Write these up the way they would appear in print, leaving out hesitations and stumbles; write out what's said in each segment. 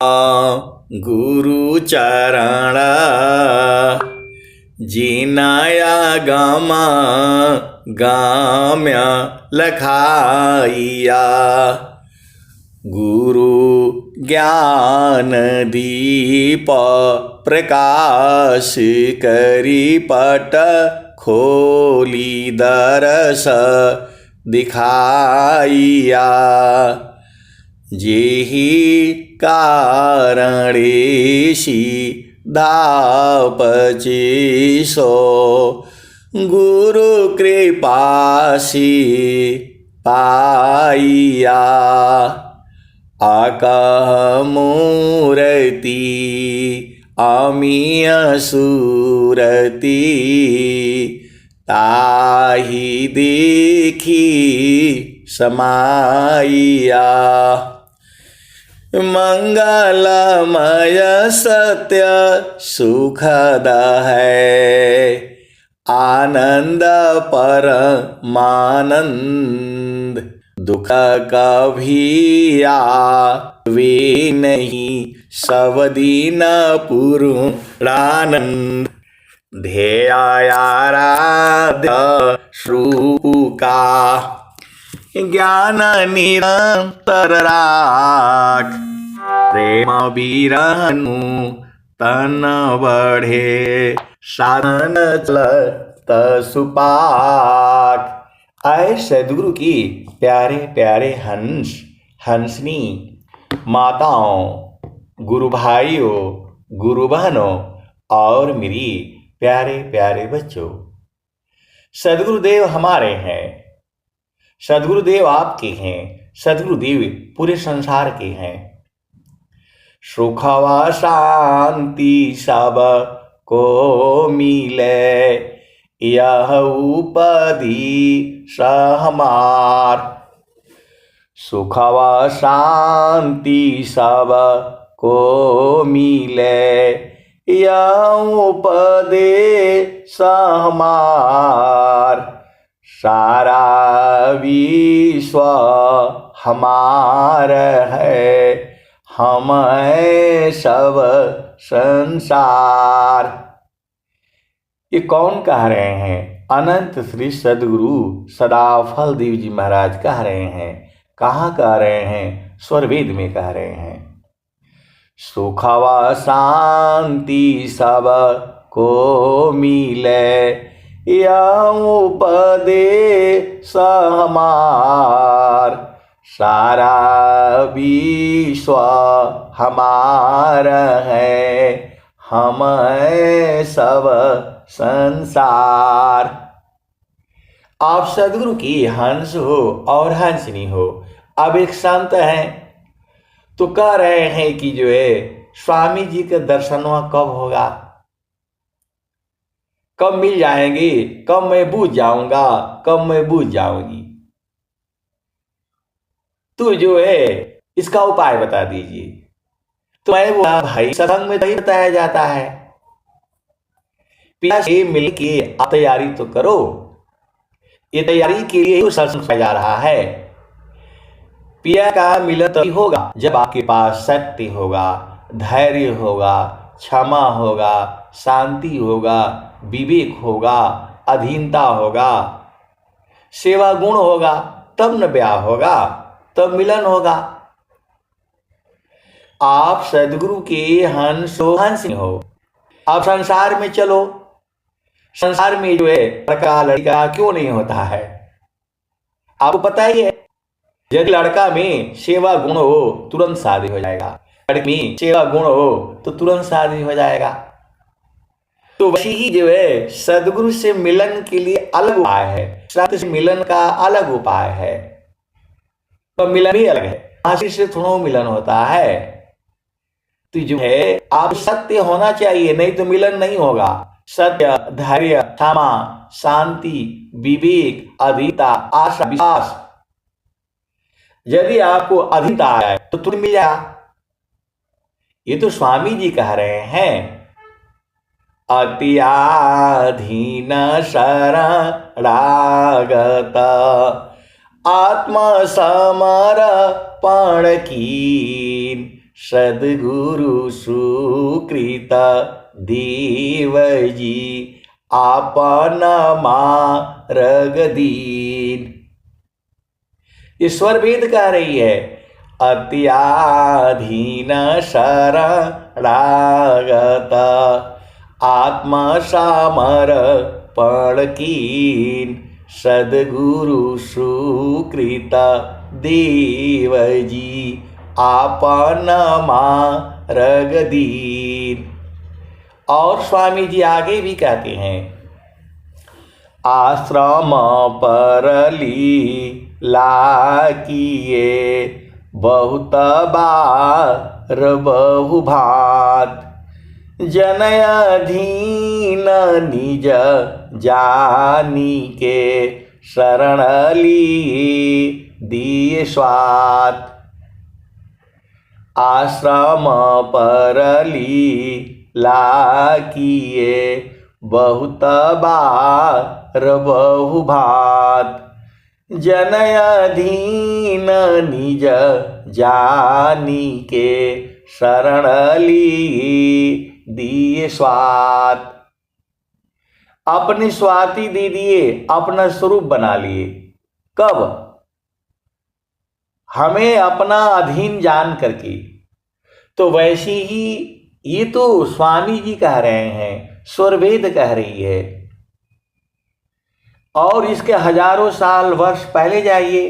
गुरु चरण जिनाया गमा गाम्य लखाइया। गुरु ज्ञान दीप प्रकाश करी पट खोली दरस दिखाइया। जेहि कारणेशी धापची सो गुरु कृपासी पाइया। आकह मूर्ति अमीय सूरति ताहि देखी समाइया। मंगलमय सत्य सुखद है आनंद परमानंद। दुख कभी आवे नहीं सब दिन पूर्णानंद। ध्येयाराध्य स्वरूप का ज्ञान निरंतर राख। प्रेम बीरनु तन बढ़े साधन चलत सुपाक। आए सदगुरु की प्यारे प्यारे हंस हंसनी माताओं, गुरु भाइयों, गुरु बहनों और मेरी प्यारे प्यारे बच्चों, सदगुरुदेव हमारे हैं, सदगुरुदेव आपके हैं, सदगुरुदेव पूरे संसार के हैं। सुख व शांति सब को मिले यह उपदेश हमार। सुख व शांति सब को मिले यह उपदेश हमार। सारा विश्व हमार है, हम हैं सब संसार। ये कौन कह रहे हैं? अनंत श्री सदगुरु सदाफल देव जी महाराज कह रहे हैं। कहाँ कह रहे हैं? स्वरवेद में कह रहे हैं। सुख व शांति सब को मिले यह उपदेश हमार। सारा विश्व हमार है, हम हैं सब संसार। आप सदगुरु की हंस हो और हंसनी हो। अब एक संत हैं तो कह रहे हैं कि जो है स्वामी जी के दर्शन कब होगा, कब मिल जाएंगे, कब मैं बूझ जाऊंगा, कब मैं बूझ जाऊंगी। तो जो है इसका उपाय बता दीजिए। तो मैं वो भाई सत्संग में नहीं बताया जाता है। पिया से मिल के आप तैयारी तो करो। ये तैयारी के लिए ही सत्संग जा रहा है। पिया का मिलन तभी होगा जब आपके पास सत्य होगा, धैर्य होगा, क्षमा होगा, शांति होगा, विवेक होगा, अधीनता होगा, सेवा गुण होगा, तब न ब्याह होगा, तब मिलन होगा। आप सदगुरु के हंस हो। आप संसार में चलो। संसार में जो है लड़का लड़का क्यों नहीं होता है? आपको पता ही है, यदि लड़का में सेवा गुण हो तुरंत शादी हो जाएगा, लड़की में सेवा गुण हो तो तुरंत शादी हो जाएगा। तो वही ही जो है सदगुरु से मिलन के लिए अलग उपाय है, सत्य से मिलन का अलग उपाय है। तो मिलन भी अलग है, आशीष से थोड़ा मिलन होता है। तो जो है आप सत्य होना चाहिए, नहीं तो मिलन नहीं होगा। सत्य, धैर्य, क्षमा, शांति, विवेक, अधीनता, आशा, विश्वास। यदि आपको अधीनता आए तो तुरंत मिल जाएगा। ये तो स्वामी जी कह रहे हैं। अत्याधीन शरणागत आत्म समर्पण कीन सद्गुरु सुकृत देव जी आपन मार्ग दीन। ईश्वर वेद कह रही है, अत्याधीन शरणागत आत्मा समर्पण कीन, सद्गुरु सुकृत देव जी आपन मार्ग दीन। और स्वामी जी आगे भी कहते हैं, आश्रम पर लीला किए बहुत बार बहुभात, जनय अधीन निज जानी के शरण लिए दिए स्वात। आश्रम पर लीला किए बहुत बार बहुभात, जनय अधीन निज जानी के शरण लिए दिए स्वात। अपनी स्वाति दे दिए, अपना स्वरूप बना लिए। कब? हमें अपना अधीन जान करके। तो वैसे ही ये तो स्वामी जी कह रहे हैं, स्वरवेद कह रही है। और इसके हजारों साल वर्ष पहले जाइए,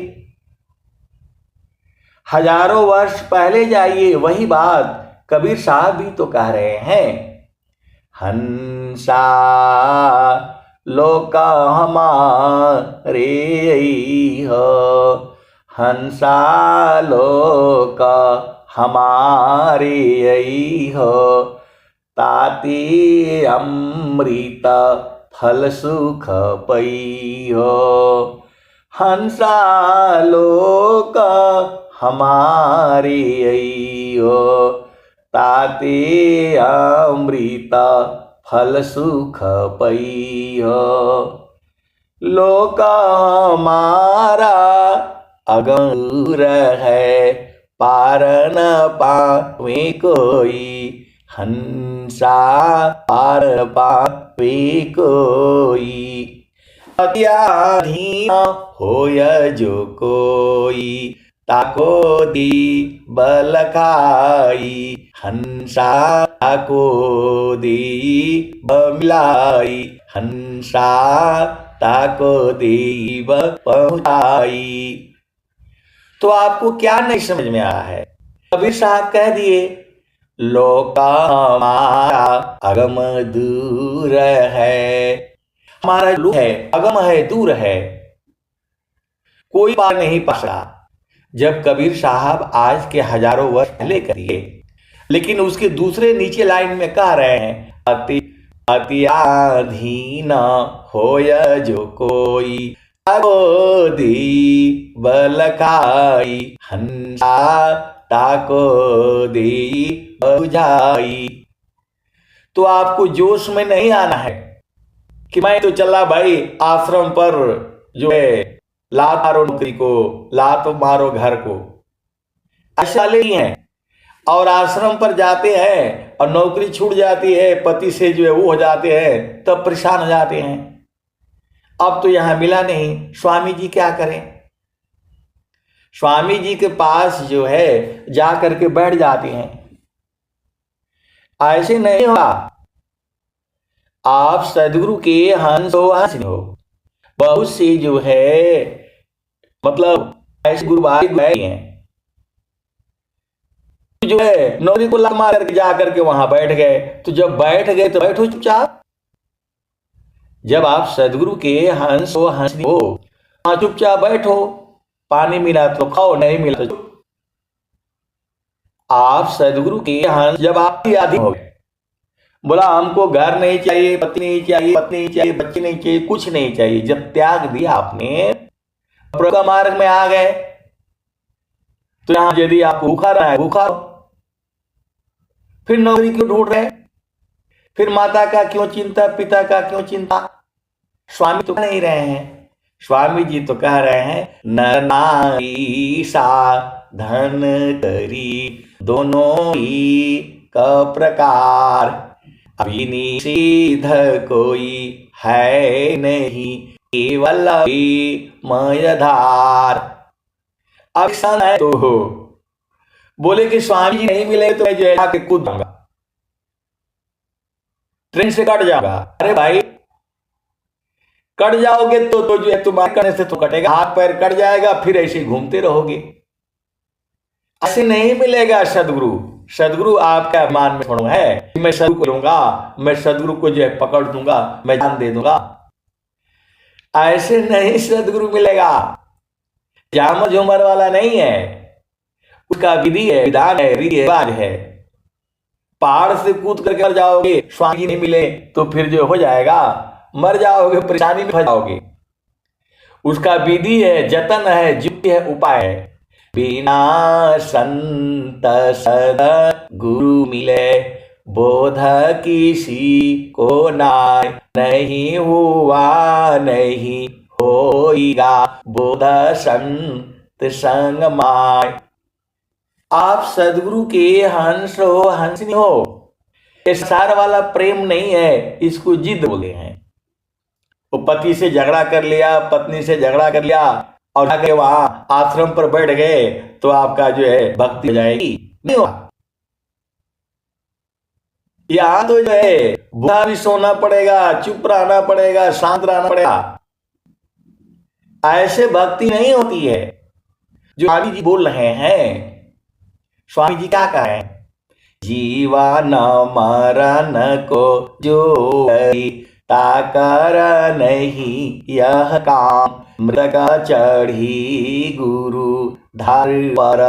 हजारों वर्ष पहले जाइए, वही बात कबीर साहब भी तो कह रहे हैं, हंसा लोका हमारे हो, हंसा लोका हमारे हो, ताते अमृत फल सुख पई हो, हंसा लोक हमारे हो, ताते अमृत फल सुख पई हो। लोक हमारा अगुर है, पार न पावे कोई, हंसा पार पावे कोई, अत्याधीन होय जो कोई, ताको दी बल खाई, हंसा ताको दी बमिलाई, हंसा ताको दी पहुंचाई। तो आपको क्या नहीं समझ में आया है? कबीर साहब कह दिए, लोका हमारा अगम दूर है, हमारा लोक है, अगम है, दूर है, कोई पार नहीं पा सकता। जब कबीर साहब आज के हजारों वर्ष पहले करिए, लेकिन उसके दूसरे नीचे लाइन में कह रहे हैं, अत्याधीन होय जो कोई, दी बल खाई, हंसा ताको दी बुझाई। तो आपको जोश में नहीं आना है कि मैं तो चला भाई आश्रम पर, जो है लात मारो नौकरी को, लात मारो घर को, ऐसा नहीं है। और आश्रम पर जाते हैं और नौकरी छूट जाती है, पति से जो है वो हो जाते हैं, तब परेशान हो जाते हैं। अब तो यहां मिला नहीं, स्वामी जी क्या करें? स्वामी जी के पास जो है जा करके बैठ जाते हैं। ऐसे नहीं होगा। आप सदगुरु के हंस हो, बहुत से जो है मतलब ऐसे गुरु भाई हैं जो है नौकरी को लात मार करके जा करके वहां बैठ गए। तो जब बैठ गए तो बैठो चुपचाप। जब आप सदगुरु के हंस हो, चुपचाप बैठो। पानी मिला तो खाओ, नहीं मिला तो। आप सदगुरु के हंस जब आप आदि हो गए, बोला हमको घर नहीं चाहिए, पति नहीं चाहिए, पत्नी नहीं चाहिए, बच्चे नहीं चाहिए, कुछ नहीं चाहिए, जब त्याग दिया आपने, प्रभु मार्ग में आ गए, तो यहां यदि आप भूखा रहा है, भूखा फिर नौकरी क्यों ढूंढ रहे, फिर माता का क्यों चिंता, पिता का क्यों चिंता? स्वामी तो कह नहीं रहे हैं। स्वामी जी तो कह रहे हैं, नर नारी सा धन करी दोनों ही का प्रकार, अभिनिषेध कोई है नहीं, केवल मयधार। अब सन है तो बोले कि स्वामी जी नहीं मिले तो मैं जो है आके कूद जाऊंगा, ट्रेन से कट जाऊंगा। अरे भाई कट जाओगे तो जो है तुम्हारे करने से तो कटेगा, हाथ पैर कट जाएगा, फिर ऐसे घूमते रहोगे। ऐसे नहीं मिलेगा सदगुरु। सदगुरु आपका अभिमान में छोड़ो है कि मैं सदगुरु को लूंगा, मैं सदगुरु को जो है पकड़ दूंगा, मैं जान दे दूंगा। ऐसे नहीं सदगुरु मिलेगा। जाम झूमर वाला नहीं है, उसका विधि है, विधान है, रीति रिवाज है। पहाड़ से कूद करके मर जाओगे, स्वामी जी नहीं मिले तो फिर जो हो जाएगा, मर जाओगे, परेशानी में फंस जाओगे। उसका विधि है, जतन है, युक्ति है, उपाय है। बिना संत सद गुरु मिले बोध किसी को नाय, नहीं हुआ नहीं होइगा बोध संत संग माय। आप सदगुरु के हंस हो, हंसनी हो। ये संसार वाला प्रेम नहीं है, इसको जिद बोले हैं। वो पति से झगड़ा कर लिया, पत्नी से झगड़ा कर लिया और जाके वहां आश्रम पर बैठ गए तो आपका जो है भक्ति हो जाएगी, नहीं होगा। यहां तो जो है बुरा भी सोना पड़ेगा, चुप रहना पड़ेगा, शांत रहना पड़ेगा। ऐसे भक्ति नहीं होती है जो स्वामी जी बोल रहे हैं। स्वामी जी क्या कह रहे हैं? जीवन मरण को जो ताकर नहीं यह काम, मृतक चढ़ी गुरु धार पर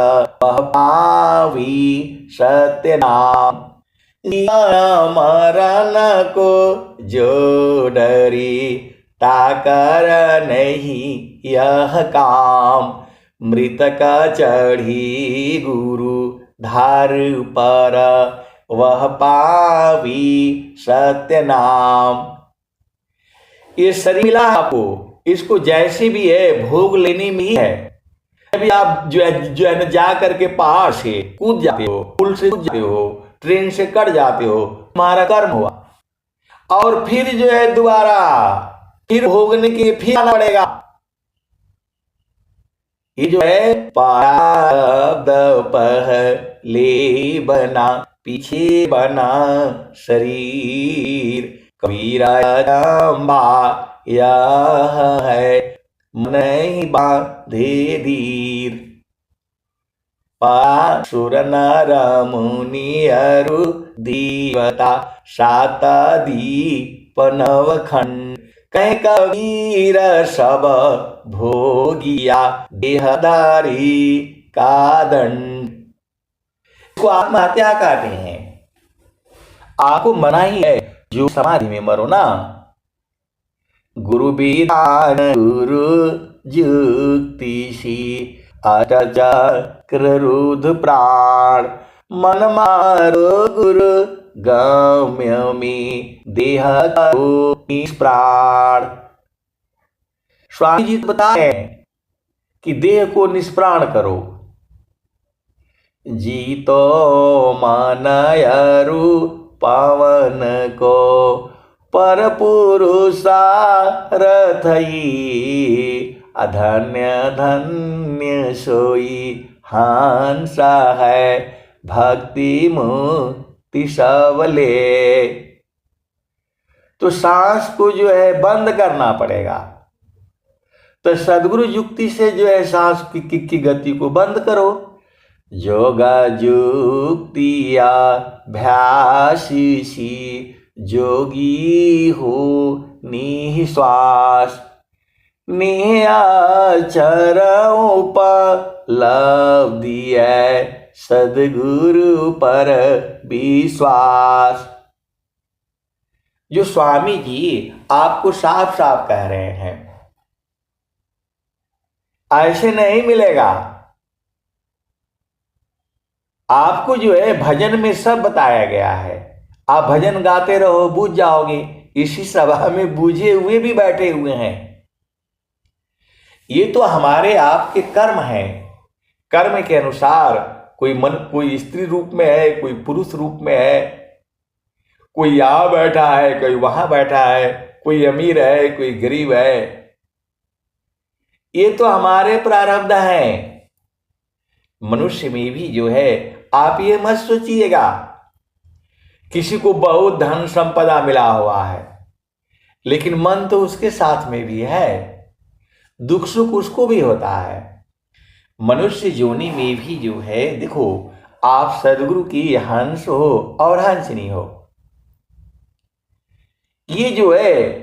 वह पावी सत्य नाम। मरण को जो डरी ताकर नहीं यह काम, मृतक चढ़ी गुरु धार पर वह पावी सत्य नाम। ये शरीर मिला आपको, इसको जैसे भी है भोग लेने में ही है। अभी आप जो है ना जा करके पहाड़ से कूद जाते हो, पुल से कूद जाते हो, ट्रेन से कट जाते हो, तुम्हारा कर्म हुआ। और फिर जो है दोबारा फिर भोगने के लिए फिर आना पड़ेगा। ये जो है प्रारब्ध पहले बना पीछे बना शरीर, कबीरा लंबा यह है नहीं बांधे धीर। पासुर नर मुनि अरु देवता सात दीप नवखंड, कह कबीर सब भोगिया देहधारी का दंड। इसको आत्महत्या कहते हैं। आपको मना ही है जो समाधि में मरो ना। गुरु विधान गुरु जुक्ति सी अटल चक्र रुद्र प्राण, मन मारो गुरु गम्य में देह को निष्प्राण। स्वामी जी बताते हैं कि देह को निष्प्राण करो। जीतो मन अरु पावन को पर पुरुषारथई, अधन्य धन्य सोई हंसा है भक्ति मुक्ति सबले। तो सांस को जो है बंद करना पड़ेगा। तो सदगुरु युक्ति से जो है सांस की गति को बंद करो। योगा युक्तिया भ्यासी जोगी हो निश्वास, निचर उपलब्धि है सदगुरु पर विश्वास। जो स्वामी जी आपको साफ साफ कह रहे हैं, ऐसे नहीं मिलेगा। आपको जो है भजन में सब बताया गया है। आप भजन गाते रहो, बूझ जाओगे। इसी सभा में बूझे हुए भी बैठे हुए हैं। ये तो हमारे आपके कर्म हैं। कर्म के अनुसार कोई स्त्री रूप में है, कोई पुरुष रूप में है, कोई यहाँ बैठा है, कोई वहां बैठा है, कोई अमीर है, कोई गरीब है। ये तो हमारे प्रारब्ध हैं। मनुष्य में भी जो है, आप ये मत सोचिएगा किसी को बहुत धन संपदा मिला हुआ है, लेकिन मन तो उसके साथ में भी है, दुख सुख उसको भी होता है। मनुष्य योनि में भी जो है, देखो आप सदगुरु की हंस हो और हंसनी हो, ये जो है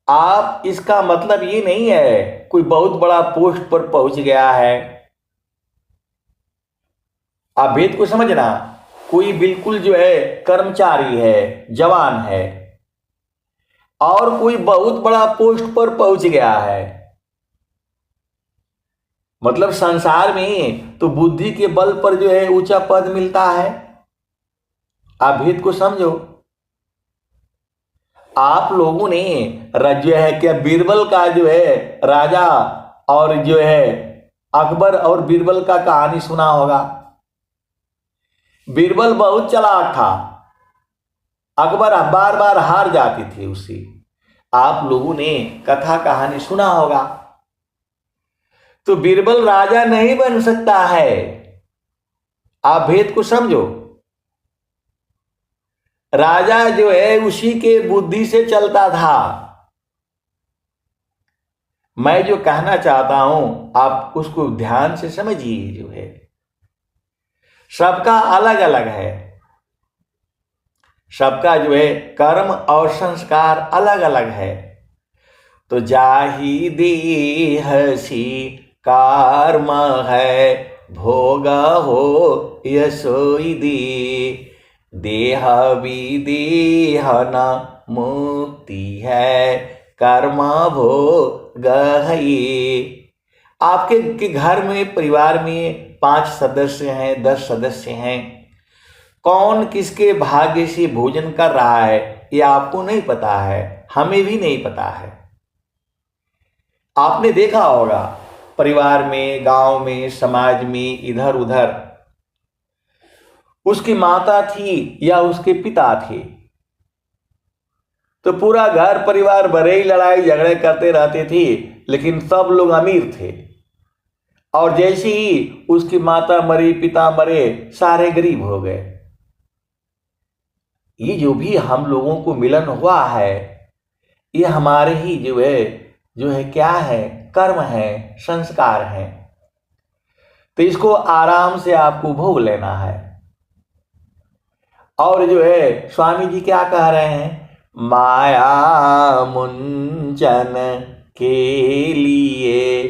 आप, इसका मतलब ये नहीं है कोई बहुत बड़ा पोस्ट पर पहुंच गया है। आप भेद को समझना, कोई बिल्कुल जो है कर्मचारी है, जवान है, और कोई बहुत बड़ा पोस्ट पर पहुंच गया है। मतलब संसार में तो बुद्धि के बल पर जो है ऊंचा पद मिलता है। आप भेद को समझो। आप लोगों ने जो है क्या बीरबल का जो है राजा और जो है अकबर और बीरबल का कहानी सुना होगा। बीरबल बहुत चालाक था, अकबर बार बार हार जाती थी उससे। आप लोगों ने कथा कहानी सुना होगा। तो बीरबल राजा नहीं बन सकता है। आप भेद को समझो। राजा जो है उसी के बुद्धि से चलता था। मैं जो कहना चाहता हूं आप उसको ध्यान से समझिए। जो है सबका अलग अलग है, सबका जो है कर्म और संस्कार अलग अलग है। तो जाहि देहसी कर्म है, भोग हो यसोई दे। देह विदेह न मुक्ति है, कर्म भोग है। आपके घर में, परिवार में 5 सदस्य हैं, 10 सदस्य हैं, कौन किसके भाग्य से भोजन कर रहा है ये आपको नहीं पता है, हमें भी नहीं पता है। आपने देखा होगा परिवार में, गांव में, समाज में, इधर उधर, उसकी माता थी या उसके पिता थे, तो पूरा घर परिवार भले ही लड़ाई झगड़े करते रहते थे, लेकिन सब लोग अमीर थे। और जैसे ही उसकी माता मरी, पिता मरे, सारे गरीब हो गए। ये जो भी हम लोगों को मिलन हुआ है, ये हमारे ही जो है क्या है, कर्म है, संस्कार है। तो इसको आराम से आपको भोग लेना है। और जो है स्वामी जी क्या कह रहे हैं, माया मुंचन के लिए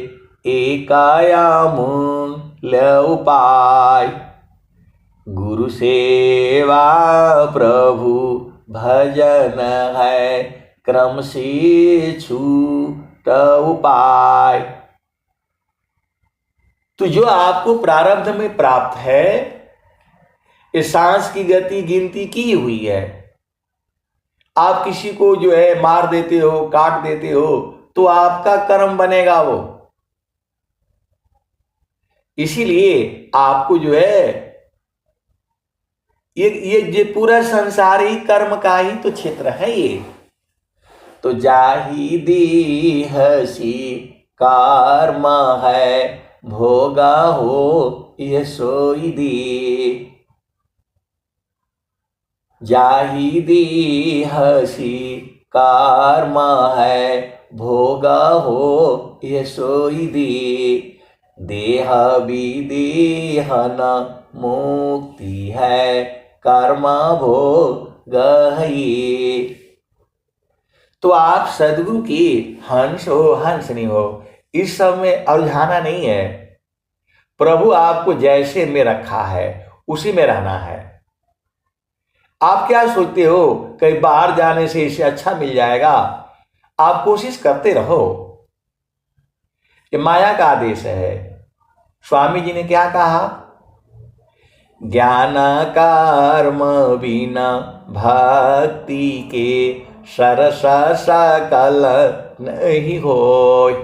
एकाया मूल उपाय। गुरु सेवा प्रभु भजन है, क्रम से छूट उपाय। तो जो आपको प्रारब्ध में प्राप्त है, इस सांस की गति गिनती की हुई है। आप किसी को जो है मार देते हो, काट देते हो, तो आपका कर्म बनेगा वो। इसीलिए आपको जो है ये पूरा संसार ही कर्म का ही तो क्षेत्र है ये। तो जाहि देहसी कर्म है, भोगा हो ये सोई दे। जाहि देहसी कर्म है, भोगा हो ये सोई दे। देह विदेह न मुक्ति है, कर्म भोग है। तो आप सदगुरु की हंस हो, हंसनी हो, इस सब में उलझाना नहीं है। प्रभु आपको जैसे में रखा है उसी में रहना है। आप क्या सोचते हो कहीं बाहर जाने से इसे अच्छा मिल जाएगा? आप कोशिश करते रहो। ये माया का आदेश है। स्वामी जी ने क्या कहा, ज्ञान कर्म बिना भक्ति के सरस सकल नहीं होय।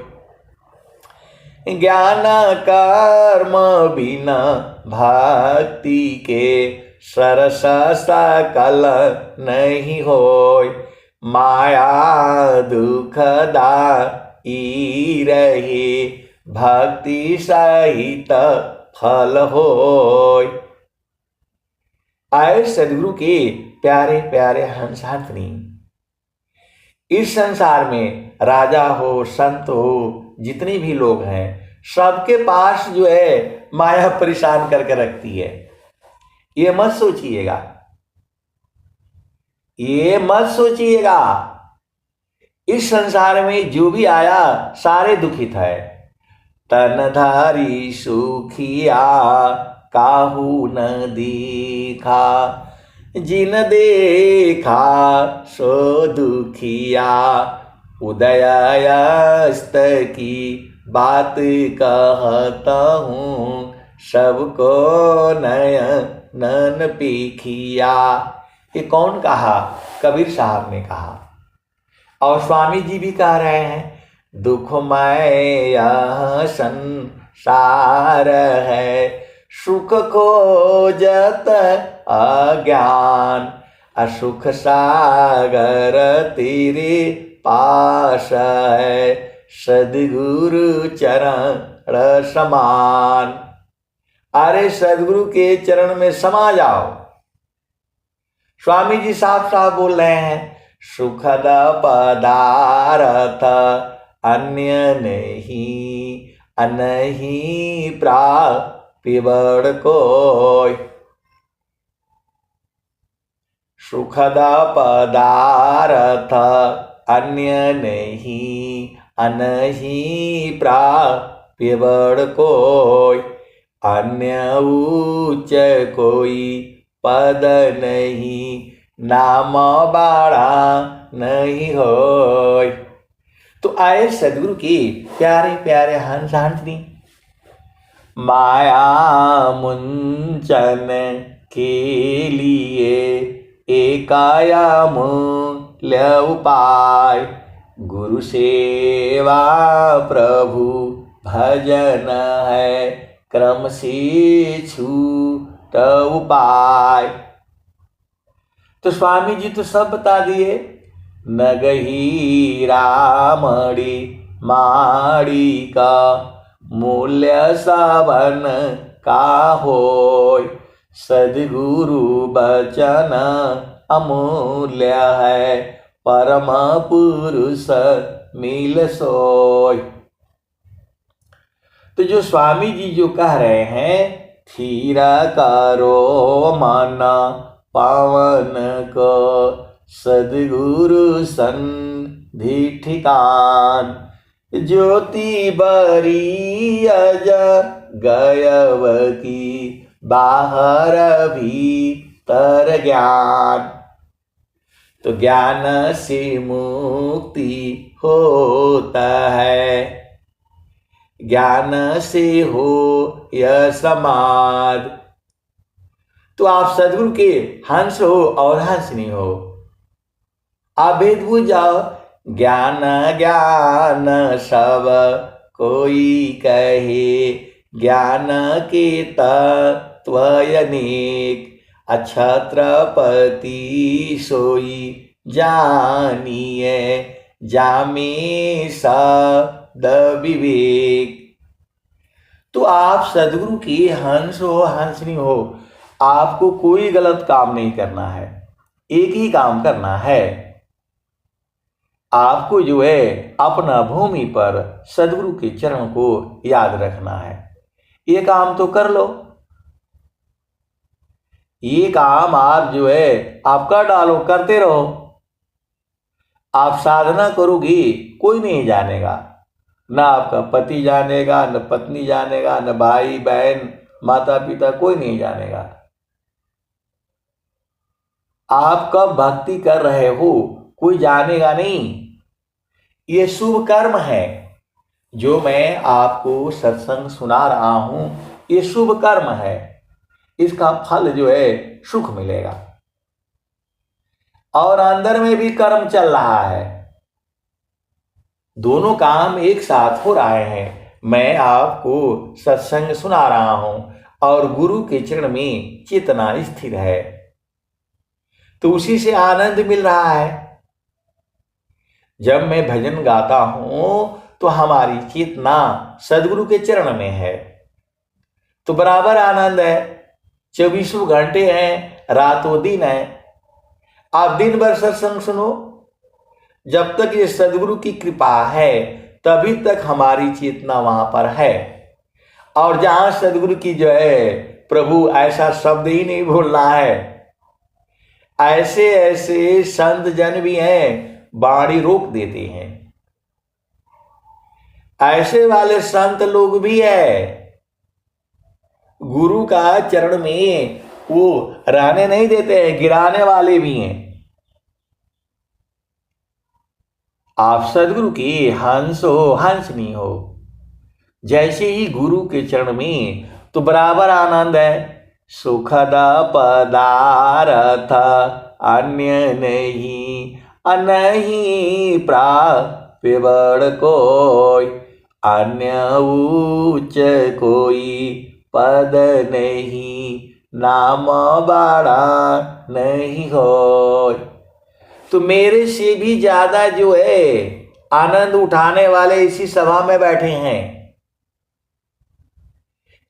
ज्ञान कर्म बिना भक्ति के सरस सकल नहीं होय। माया दुखदाई रहे भक्ति सहित फल होय। आए सदगुरु के प्यारे प्यारे हंसार्थनी, इस संसार में राजा हो, संत हो, जितने भी लोग हैं, सबके पास जो है माया परेशान करके रखती है। ये मत सोचिएगा, ये मत सोचिएगा। इस संसार में जो भी आया सारे दुखित है। तनधारी सुखिया काहू न देखा, जिन देखा सो दुखिया। उदयास्त की बात कहता हूँ, सबको नयन पेखिया। ये कौन कहा? कबीर साहब ने कहा। और स्वामी जी भी कह रहे हैं, दुखमय यह संसार है, सुख खोजत अज्ञान। असुख सागर तेरे पास है, सदगुरु चरण समान। अरे सदगुरु के चरण में समा जाओ। स्वामी जी साफ साफ बोल रहे हैं, सुखद पदार्थ अन्य नहीं, अनहि प्रापिबड़ कोय। सुखद पदार्थ अन्य नहीं, अनहि प्रापिबड़ कोय। अन्य उच्च कोई पद नहीं, नाम बाड़ा नहीं होय। तो आए सदगुरु की प्यारे प्यारे हंसार्थनी, माया मुंचन के लिए एकाया मूल्य उपाय। गुरु सेवा प्रभु भजन है, क्रम से छूट उपाय। तो स्वामी जी तो सब बता दिए। नगही रामड़ी माड़ी का मूल्य सावन का होय। सदगुरु बचन अमूल्य है, परम पुरुष मिल सोय। तो जो स्वामी जी जो कह रहे हैं, थीर करो मन पावन को, सदगुरु संधि ठिकान। ज्योति बरी अज गयव की, बाहर भीतर ज्ञान। तो ज्ञान से मुक्ति होता है, ज्ञान से हो यह समाध। तो आप सदगुरु के हंस हो और हंसनी हो। आप भेद भूल जाओ। ज्ञान ज्ञान सब कोई कहे, ज्ञान के तत्व अनेक। छत्रपति सोई जानिए, जामे शब्द विवेक। तो आप सदगुरु की हंस हो हंसनी हो। आपको कोई गलत काम नहीं करना है, एक ही काम करना है। आपको जो है अपना भूमि पर सदगुरु के चरण को याद रखना है। ये काम तो कर लो। ये काम आप जो है आप कर डालो, करते रहो। आप साधना करोगी, कोई नहीं जानेगा। ना आपका पति जानेगा, न पत्नी जानेगा, न भाई बहन माता पिता, कोई नहीं जानेगा। आप कब भक्ति कर रहे हो कोई जानेगा नहीं। ये शुभ कर्म है। जो मैं आपको सत्संग सुना रहा हूं, ये शुभ कर्म है। इसका फल जो है सुख मिलेगा। और अंदर में भी कर्म चल रहा है। दोनों काम एक साथ हो रहे हैं। मैं आपको सत्संग सुना रहा हूं और गुरु के चरण में चेतना स्थिर है, तो उसी से आनंद मिल रहा है। जब मैं भजन गाता हूं तो हमारी चेतना सदगुरु के चरण में है, तो बराबर आनंद है। 24 घंटे हैं, रातों दिन है। आप दिन भर सत्संग सुनो, जब तक ये सदगुरु की कृपा है तभी तक हमारी चेतना वहां पर है। और जहां सदगुरु की जो है, प्रभु ऐसा शब्द ही नहीं बोलना है। ऐसे ऐसे संत जन भी हैं, बाणी रोक देते हैं। ऐसे वाले संत लोग भी है, गुरु का चरण में वो रहने नहीं देते हैं, गिराने वाले भी हैं। आप सदगुरु की हंस हो, हंसनी हो। जैसे ही गुरु के चरण में, तो बराबर आनंद है। सुखद पदार्थ अन्य नहीं, अनही प्राप्य बड़ कोई, अन्य उच्च कोई पद नहीं, नाम बड़ा नहीं हो। तो मेरे से भी ज्यादा जो है आनंद उठाने वाले इसी सभा में बैठे हैं।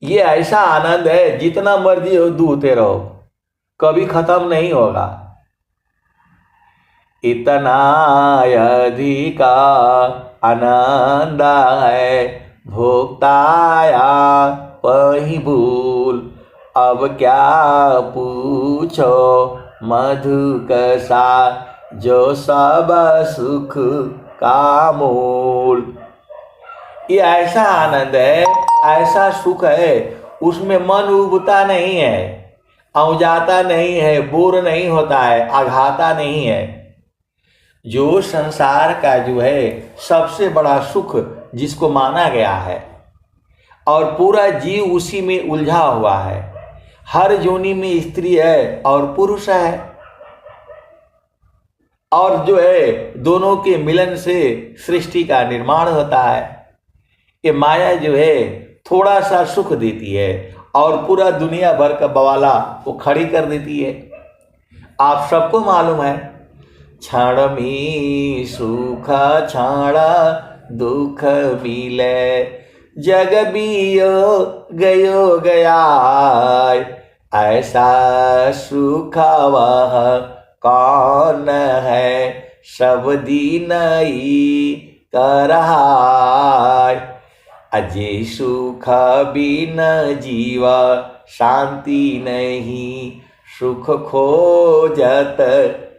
ये ऐसा आनंद है, जितना मर्जी हो दूते रहो, कभी खत्म नहीं होगा। इतना अधिका आनंद है, भोक्ताया वही भूल। अब क्या पूछो मधु कसा, जो सब सुख का मूल। ये ऐसा आनंद है, ऐसा सुख है, उसमें मन उबता नहीं है, औजाता नहीं है, बोर नहीं होता है, आघाता नहीं है। जो संसार का जो है सबसे बड़ा सुख जिसको माना गया है, और पूरा जीव उसी में उलझा हुआ है। हर योनि में स्त्री है और पुरुष है, और जो है दोनों के मिलन से सृष्टि का निर्माण होता है। ये माया जो है थोड़ा सा सुख देती है और पूरा दुनिया भर का बवाला वो खड़ी कर देती है। आप सबको मालूम है, क्षण में सुख क्षण दुख मिले, जग बियो गयो गया, ऐसा सुख वह कौन है, सब दिन ही करहाय। अजय सुख बिन जीव शांति नहीं, सुख खोजत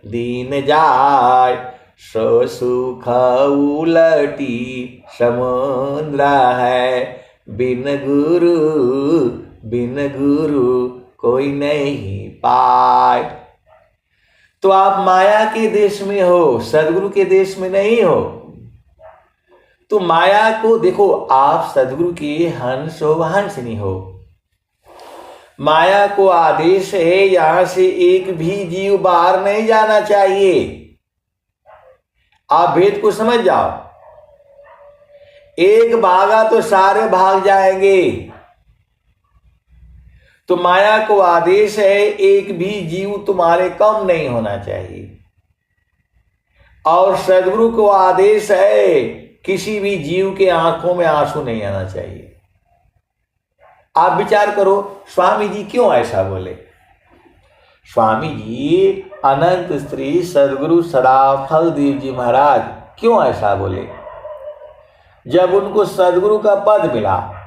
दीन जाय, सो सुख उलटी समुद्र है, बिन गुरु कोई नहीं पाए। तो आप माया के देश में हो, सदगुरु के देश में नहीं हो। तो माया को देखो, आप सदगुरु के हंस हो, हंसनी हो। माया को आदेश है, यहां से एक भी जीव बाहर नहीं जाना चाहिए। आप भेद को समझ जाओ, एक भागा तो सारे भाग जाएंगे। तो माया को आदेश है, एक भी जीव तुम्हारे कम नहीं होना चाहिए। और सदगुरु को आदेश है, किसी भी जीव के आंखों में आंसू नहीं आना चाहिए। आप विचार करो, स्वामी जी क्यों ऐसा बोले? स्वामी जी अनंत श्री सदगुरु सदाफल देव जी महाराज क्यों ऐसा बोले? जब उनको सदगुरु का पद मिला,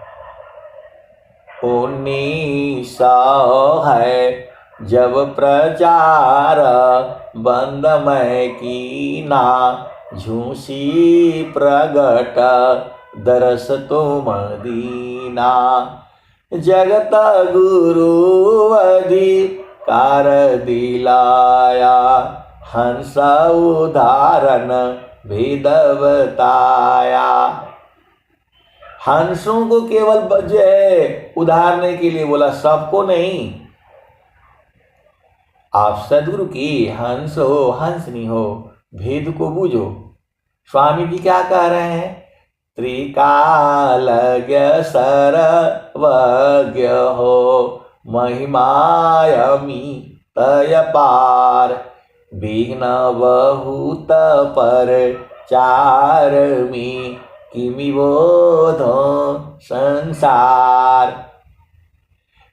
1900 है जब प्रचार बंद मैं कीना, झूसी प्रगट दरस तुम दीना, जगत गुरु अधिकार दिलाया, हंस उदाहरण भेद बताया। हंसों को केवल जो है उदाहरने के लिए बोला, सबको नहीं। आप सदगुरु की हंस हो, हंसनी हो, भेद को बूझो। स्वामी जी क्या कह रहे हैं? त्रिकालज्ञ सर्वज्ञ हो महिमायमी तय पार विघ्न बहुत पर चार में किमि बोधो संसार।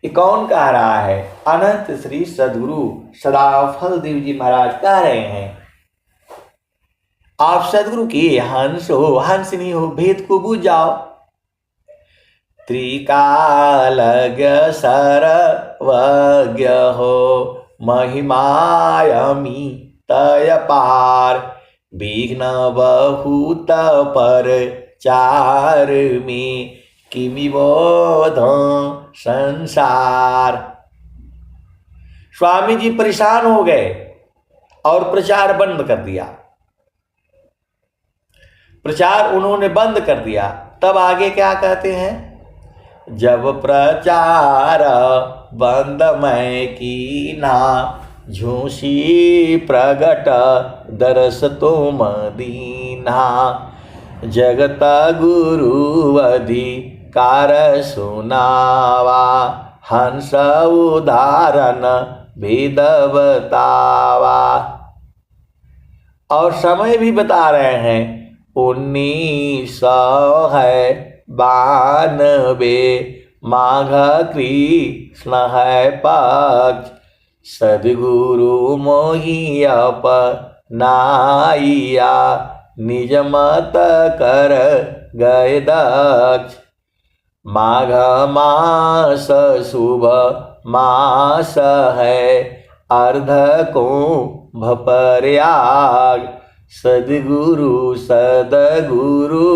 ये कौन कह रहा है? अनंत श्री सद्गुरु सदाफल देव जी महाराज कह रहे हैं। आप सद्गुरु के हंस हो, हंसनी हो, भेद को बूझ जाओ। त्रिकालज्ञ सर्वज्ञ हो महिमायमी तय पार विघ्न बहुत पर चार में किमि बोधो संसार। स्वामी जी परेशान हो गए और प्रचार बंद कर दिया। प्रचार उन्होंने बंद कर दिया। तब आगे क्या कहते हैं? जब प्रचार बंद मैं कीना झूसी प्रगट दरस तुम दीना जगत गुरु अधिकार सुनावा हंस उदाहरण भेद बतावा। और समय भी बता रहे हैं 1992 माघ कृष्ण है पक्ष सद्गुरु मोहि अपनाइया निज मत कर गए दक्ष। माघ मास शुभ मास है अर्ध कुंभ प्रयाग सद्गुरु सदगुरु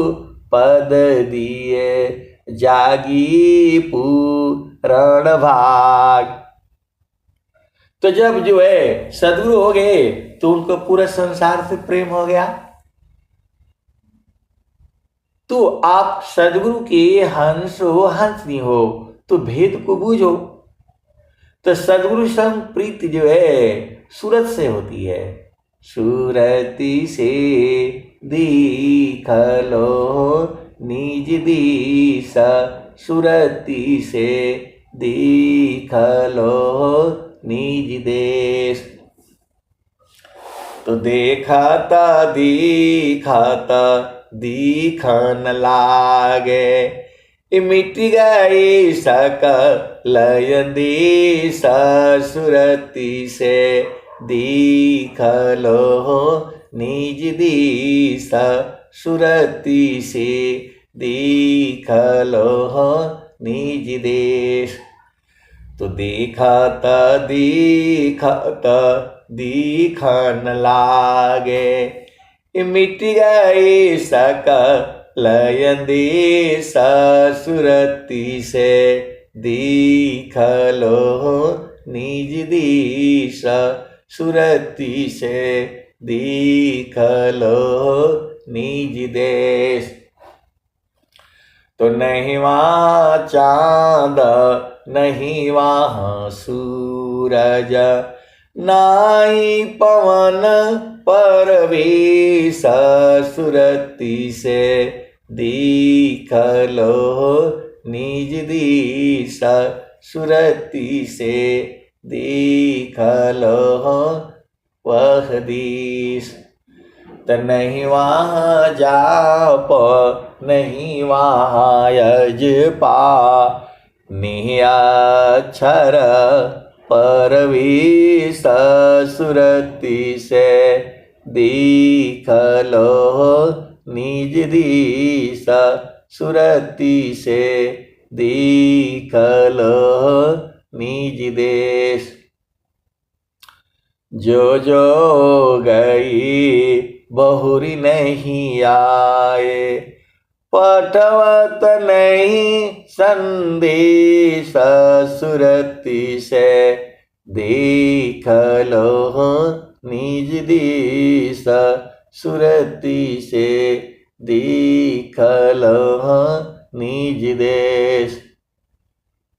पद दिए जागी पूरण भाग। तो जब जो है सद्गुरु हो गए तो उनको पूरा संसार से प्रेम हो गया। तो आप सद्गुरु के हंस हो, हंसनी हो, तो भेद को बूझो। तो सद्गुरु संग प्रीति जो है सूरत से होती है। सूरती से दीख लो निज दिशा सूरती से दीख लो निज देश। तो देखता दिखाता दिखन लागे मिट गई सकल देश सुरती से दीख लो निज दिश सुरती से दीख लो निज देश। तो देखता दिखता दिखन लागे मिट गई सकल देश सुरती से दीख लो निज दिश सुरती से दीख लो निज देश। तो नहीं वहाँ चांद नहीं वहाँ सूरज नाई पवन परवेश सुरती से दीख लो निज दिश सुरती से दीख लो वह दिश। तो नहीं वहाँ जाप नहीं वहाँ यजपा निअक्षर परवेश सुरती से दीख लो निज दिश सुरती से दीख लो निज देश। जो जो गई बहुरी नहीं आए पठवत नहीं संदेश सुरती से दीख लो निज दिश सुरती से दीख लो निज देश।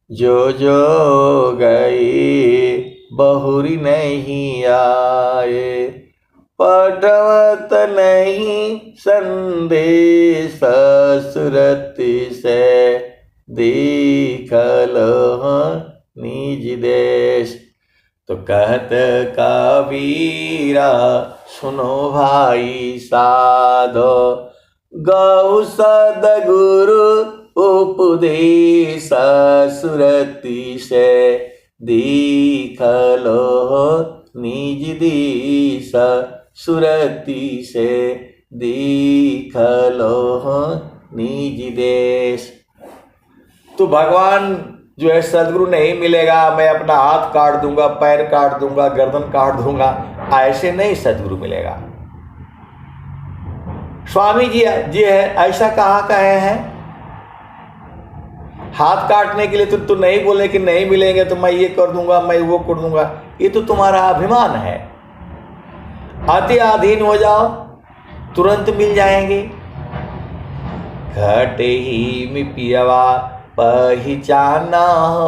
जो जो गई बहुरी नहीं आए पढ़वत नहीं संदेश सुरति से देखल निज देश। तो कहत कबीरा सुनो भाई साधो, गौ सदगुरु उपदेश सुरति से देखलो निज देश सुरति से देखलो निज देश। तो भगवान जो है सदगुरु नहीं मिलेगा, मैं अपना हाथ काट दूंगा, पैर काट दूंगा, गर्दन काट दूंगा, ऐसे नहीं सदगुरु मिलेगा। स्वामी जी है ऐसा कहाँ कहे हैं? हाथ काटने के लिए तो नहीं बोले कि नहीं मिलेंगे तो मैं ये कर दूंगा, मैं वो कर दूंगा। ये तो तुम्हारा अभिमान है। अति अधीन हो जाओ, तुरंत मिल जाएंगे। घट ही में पियवा पहचाना हो,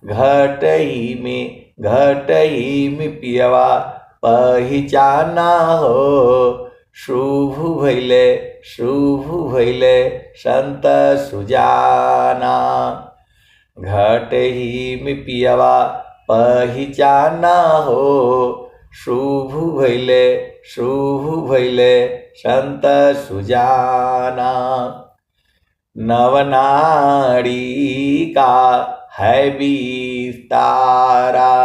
घट ही में पियवा पहचाना हो। शुभ भैले संत सुजाना, घट ही में पियवा पहचाना हो। शुभ भैले संत सुजाना। नवनाड़ी का है विस्तारा,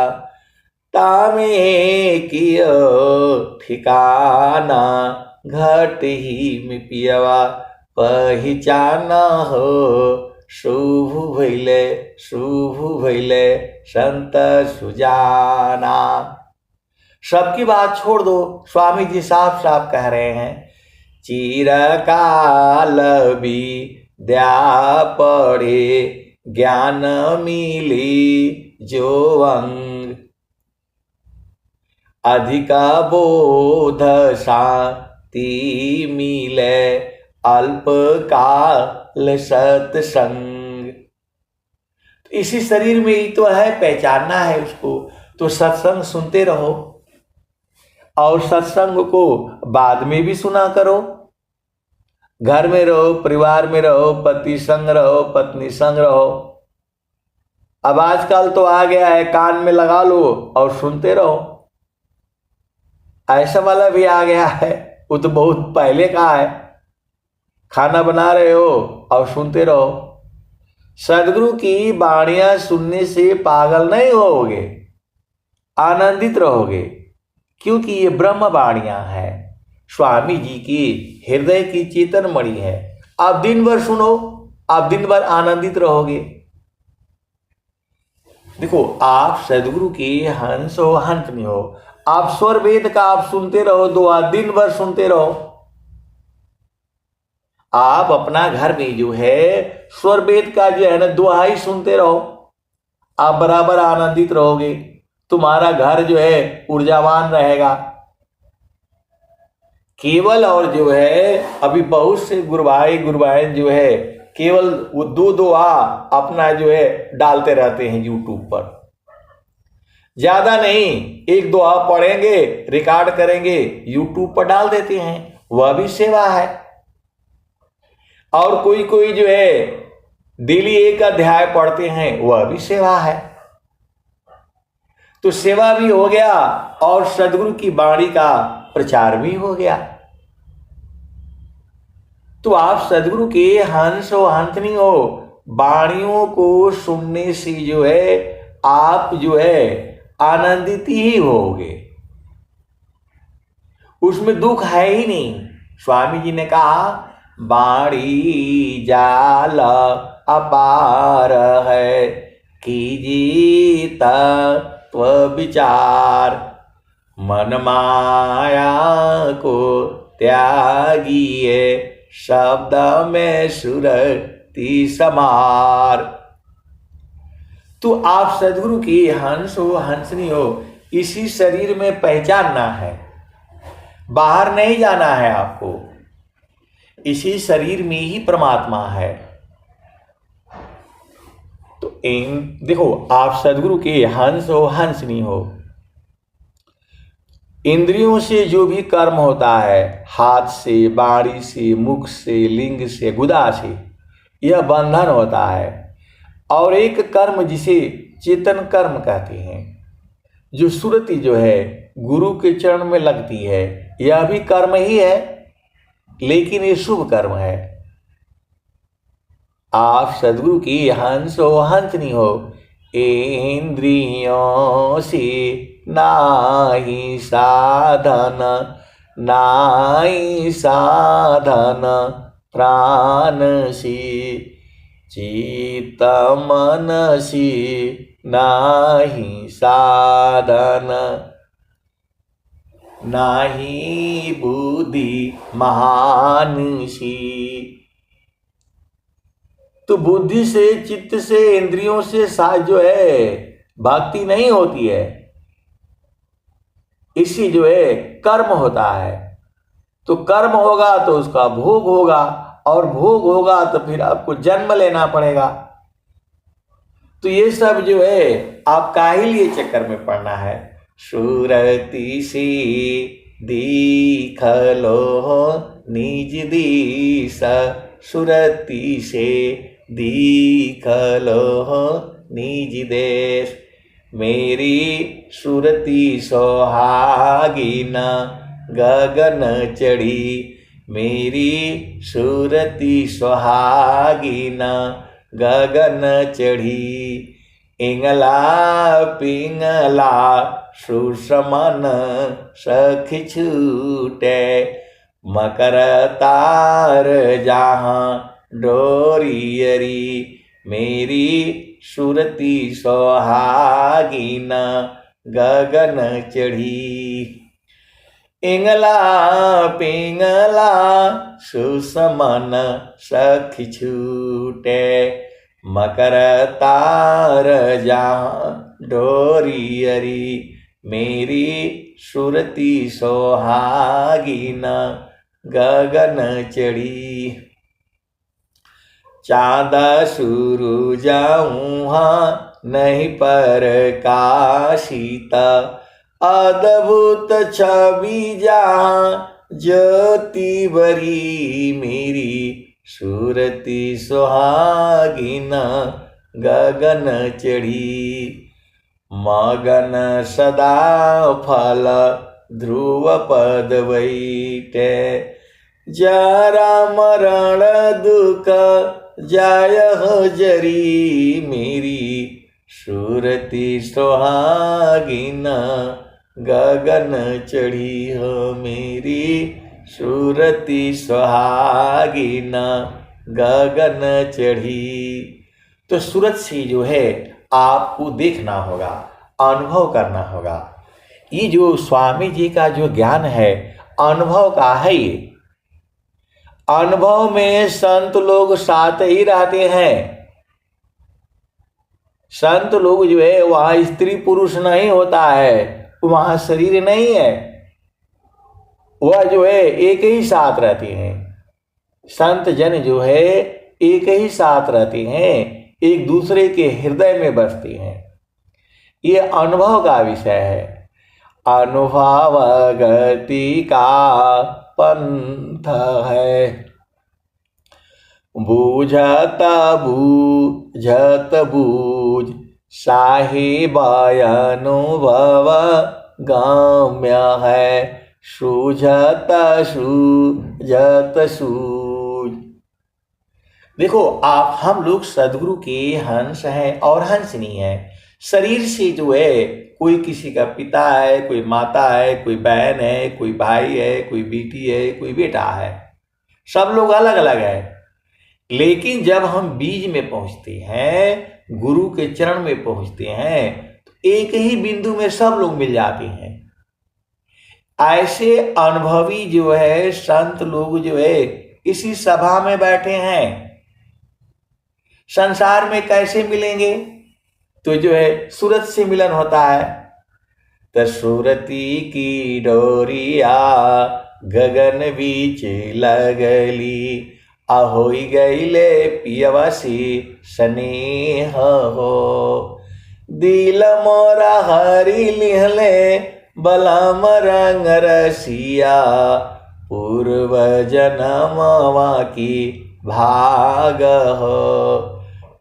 तामे कियो ठिकाना। घट ही में पियवा पहचाना हो। शुभ भैले संत सुजाना। सबकी बात छोड़ दो, स्वामी जी साफ साफ कह रहे हैं, चिरकाल विद्या पढ़े ज्ञान मिली जो अंग। अधिका बोध शांति मिले अल्प काल सत्संग। तो इसी शरीर में ही तो है, पहचानना है उसको। तो सत्संग सुनते रहो और सत्संग को बाद में भी सुना करो। घर में रहो, परिवार में रहो, पति संग रहो, पत्नी संग रहो। अब आजकल तो आ गया है, कान में लगा लो और सुनते रहो। ऐसा वाला भी आ गया है, वो तो बहुत पहले का है। खाना बना रहे हो और सुनते रहो। सदगुरु की वाणियां सुनने से पागल नहीं होगे, आनंदित रहोगे, क्योंकि ये ब्रह्म वाणियां हैं, स्वामी जी की हृदय की चेतन मणि है। आप दिन भर सुनो, आप दिन भर आनंदित रहोगे। देखो, आप सदगुरु के हंस हो, हंस नहीं हो। आप स्वर वेद का आप सुनते रहो, दुआ दिन भर सुनते रहो। आप अपना घर में जो है स्वर वेद का जो है ना दुहाई सुनते रहो, आप बराबर आनंदित रहोगे। तुम्हारा घर जो है ऊर्जावान रहेगा। केवल और जो है अभी बहुत से गुरु भाई गुरु बहन जो है केवल वो दो दुआ अपना जो है डालते रहते हैं यूट्यूब पर। ज्यादा नहीं, एक दुआ पढ़ेंगे, रिकॉर्ड करेंगे, यूट्यूब पर डाल देते हैं, वह भी सेवा है। और कोई कोई जो है डेली एक अध्याय पढ़ते हैं, वह भी सेवा है। तो सेवा भी हो गया और सदगुरु की वाणी का प्रचार भी हो गया। तो आप सदगुरु के हंस हो, हंसनी हो। वाणियों को सुनने से जो है आप जो है आनंदित ही होगे, उसमें दुख है ही नहीं। स्वामी जी ने कहा, वाणी जाल अपार है, कीजिए तत्व विचार। मन माया को त्यागिए, शब्द में सुरति समार। तो आप सदगुरु की हंस हो, हंसनी हो, इसी शरीर में पहचानना है, बाहर नहीं जाना है आपको। इसी शरीर में ही परमात्मा है। तो देखो, आप सदगुरु के हंस हो, हंसनी हो। इंद्रियों से जो भी कर्म होता है, हाथ से, बाणी से, मुख से, लिंग से, गुदा से, यह बंधन होता है। और एक कर्म जिसे चेतन कर्म कहते हैं, जो सुरति जो है गुरु के चरण में लगती है, यह भी कर्म ही है, लेकिन ये शुभ कर्म है। आप सदगुरु की हंस हो हंसनी हो, इंद्रियों से नाही साधन, नाही साधन प्राण से, चित्त मन से नाही साधन, नाही बुद्धि मानसी। तो बुद्धि से, चित्त से, इंद्रियों से साथ जो है भक्ति नहीं होती है, इसी जो है कर्म होता है। तो कर्म होगा तो उसका भोग होगा, और भोग होगा तो फिर आपको जन्म लेना पड़ेगा। तो ये सब जो है आप काहे लिए चक्कर में पड़ना है। सुरति से दीखलो निज दिश, सुरति से दीखलो निज देश, मेरी सुरति सोहागिन गगन चढ़ी, मेरी सुरति सुहागिन गगन चढ़ी, इंगला पिंगला सुषमन सखी छूटे, मकर तार जहाँ डोरियरी, मेरी सुरति सोहागिन गगन चढ़ी, इंगला पिंगला सुषमन सखी छूटे, मकर तार जहाँ डोरियरी, मेरी सुरति सोहागिन गगन चढ़ी, चाँद सूरज ऊहाँ नहीं पर काशिता, अद्भुत छवि जहाँ ज्योति बरी, मेरी सुरति सुहागिन गगन चढ़ी, मगन सदा फल ध्रुव पद बैठे, जरा मरण दुख जाय हो जरी, मेरी सुरति सुहागिन गगन चढ़ी हो, मेरी सुरति सुहागिन गगन चढ़ी। तो सूरत से जो है आपको देखना होगा, अनुभव करना होगा। ये जो स्वामी जी का जो ज्ञान है अनुभव का है। ये अनुभव में संत लोग साथ ही रहते हैं। संत लोग जो है वहां स्त्री पुरुष नहीं होता है, वहां शरीर नहीं है, वह जो है एक ही साथ रहते हैं। संत जन जो है एक ही साथ रहते हैं, एक दूसरे के हृदय में बसते हैं। ये अनुभव का विषय है। अनुभव गति का पंथ है, बूझत बूझत बूझ साहिब अनुभव गम्य है, सूझत सूझत सूझ। देखो आप, हम लोग सदगुरु के हंस हैं और हंसनी है। शरीर से जो है कोई किसी का पिता है, कोई माता है, कोई बहन है, कोई भाई है, कोई बेटी है, कोई बेटा है, सब लोग अलग अलग है। लेकिन जब हम बीज में पहुंचते हैं, गुरु के चरण में पहुंचते हैं, तो एक ही बिंदु में सब लोग मिल जाते हैं। ऐसे अनुभवी जो है संत लोग जो है इसी सभा में बैठे हैं। संसार में कैसे मिलेंगे? तो जो है सूरत से मिलन होता है। तो सूरती की डोरिया गगन बीच लगली, अहोई गईले पियवासी स्नेह हो, दिल मोरा हरी लिहले बलम रंग रसिया पूर्व जन्मवा की भाग हो।